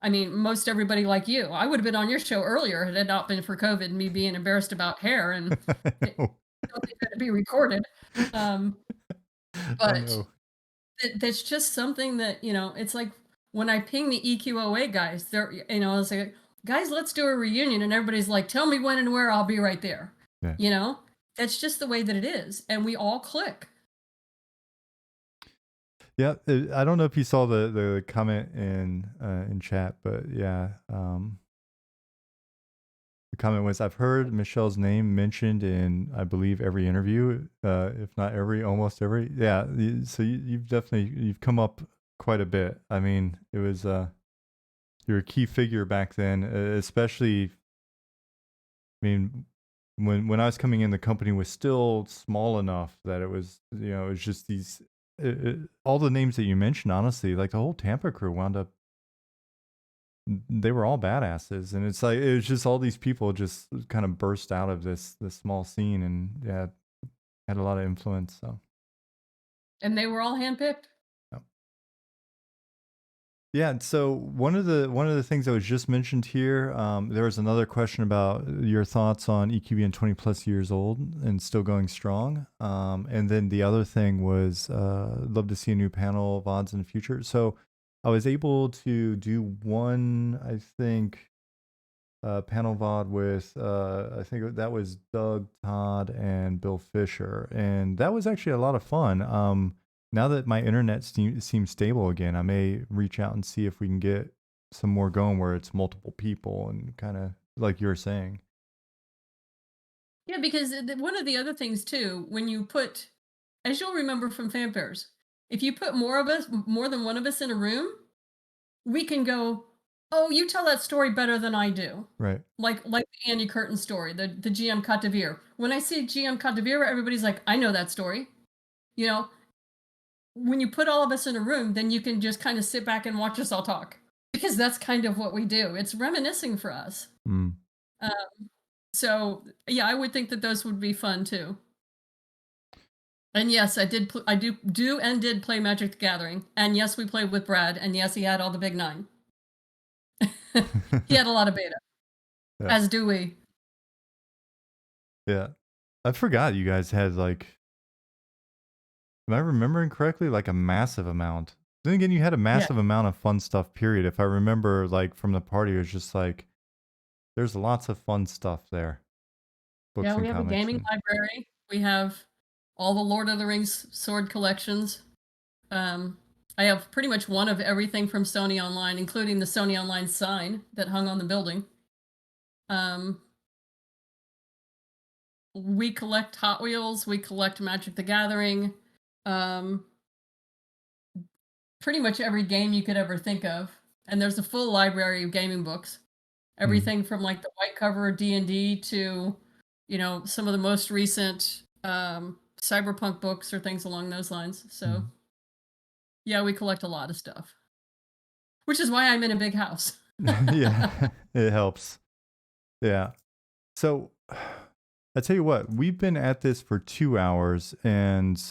I mean, most everybody like you. I would have been on your show earlier had it not been for COVID and me being embarrassed about hair, and I it know. don't think that'd be recorded. Um, I but know. that's just something that, it's like when I ping the EQOA guys, I was like, guys, let's do a reunion. And everybody's like, tell me when and where, I'll be right there. Yeah. You know, that's just the way that it is. And we all click. Yeah, I don't know if you saw the comment in chat, but yeah, the comment was, "I've heard Michelle's name mentioned in, I believe, every interview, if not every, almost every." Yeah, so you've come up quite a bit. I mean, it was you're a key figure back then, especially. I mean, when I was coming in, the company was still small enough that it was it was just these all the names that you mentioned. Honestly, like the whole Tampa crew wound up they were all badasses, and it's like it was just all these people just kind of burst out of this small scene, and yeah, had a lot of influence. So And they were all handpicked. yeah. Yeah, so one of the things that was just mentioned here, there was another question about your thoughts on EQ being 20 plus years old and still going strong. And then the other thing was love to see a new panel of odds in the future. So I was able to do one, I think, panel VOD with I think that was Doug Todd and Bill Fisher, and that was actually a lot of fun. Now that my internet seems stable again, I may reach out and see if we can get some more going where it's multiple people and kind of like you were saying. Yeah, because one of the other things too, when you put, as you'll remember from fan fairs, if you put more than one of us in a room, we can go, "Oh, you tell that story better than I do." Right. Like the Andy Curtin story, the GM Catavir. When I see GM Catavir, everybody's like, "I know that story." You know, when you put all of us in a room, then you can just kind of sit back and watch us all talk because that's kind of what we do. It's reminiscing for us. Mm. Uh, so yeah, I would think that those would be fun too. And yes, I do and did play Magic the Gathering. And yes, we played with Brad. And yes, he had all the big nine. He had a lot of beta, Yeah. as do we. Yeah. I forgot you guys had like, am I remembering correctly? Like a massive amount. Then again, you had a Yeah. massive amount of fun stuff, period. If I remember, like from the party, it was just like, there's lots of fun stuff there, books Yeah, we and have a comics. gaming And library. We have all the Lord of the Rings sword collections. Um, I have pretty much one of everything from Sony Online, including the Sony Online sign that hung on the building. Um, we collect Hot Wheels. We collect Magic the Gathering. Um, pretty much every game you could ever think of. And there's a full library of gaming books. mm, Everything from like the white cover D&D to, some of the most recent cyberpunk books or things along those lines. So, mm. yeah, we collect a lot of stuff, which is why I'm in a big house. Yeah, it helps. Yeah. So I tell you what, we've been at this for 2 hours, and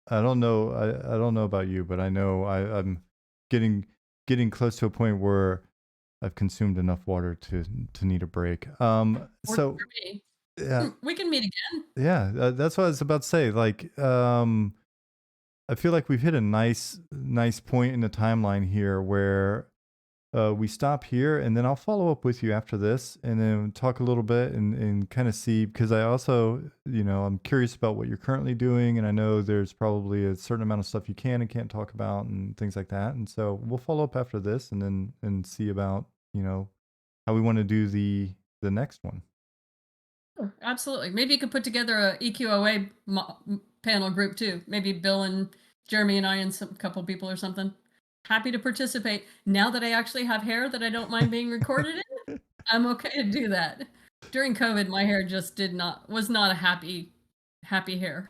I don't know. I don't know about you, but I know I'm getting close to a point where I've consumed enough water to need a break. Works So for me. yeah, We can meet again. yeah, that's what I was about to say. Like, I feel like we've hit a nice point in the timeline here where we stop here, and then I'll follow up with you after this, and then talk a little bit and kind of see, because I also, I'm curious about what you're currently doing, and I know there's probably a certain amount of stuff you can and can't talk about and things like that. And so we'll follow up after this, and then see about how we want to do the next one. Sure, absolutely. Maybe you could put together a EQOA panel group too. Maybe Bill and Jeremy and I and some couple people or something. Happy to participate. Now that I actually have hair that I don't mind being recorded in, I'm okay to do that. During COVID, my hair just was not a happy hair.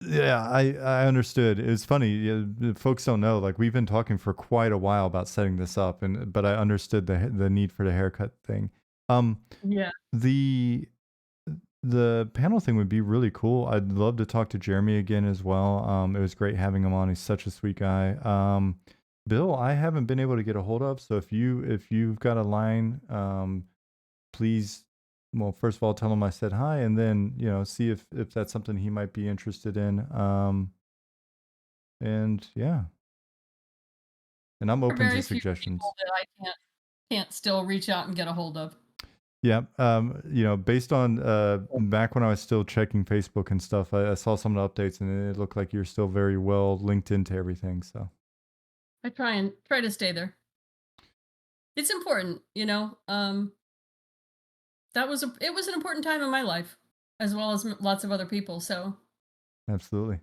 Yeah, I understood. It was funny. Yeah, folks don't know. Like we've been talking for quite a while about setting this up, and but I understood the need for the haircut thing. Um, Yeah. the the panel thing would be really cool. I'd love to talk to Jeremy again as well. It was great having him on. He's such a sweet guy. Bill, I haven't been able to get a hold of. So if you've got a line, please, well, first of all, tell him I said hi, and then see if that's something he might be interested in. And yeah, and I'm There are open to very few people suggestions. that I can't still reach out and get a hold of. Yeah, based on back when I was still checking Facebook and stuff, I saw some of the updates, and it looked like you're still very well linked into everything. So I try to stay there. It's important. It was an important time in my life, as well as lots of other people. So absolutely.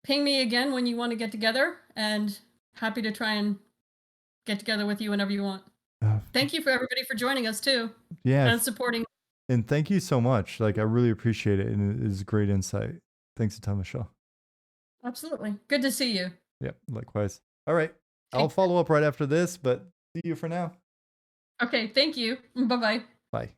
ping me again when you want to get together, and happy to try and get together with you whenever you want. Uh, Thank you for everybody for joining us too yeah, and supporting. and thank you so much. Like I really appreciate it, and it is great insight. Thanks a ton, Michelle. Absolutely. Good to see you. Yep, likewise. All right, I'll Take care. follow up right after this, but see you for now. Okay, thank you. Bye bye. Bye.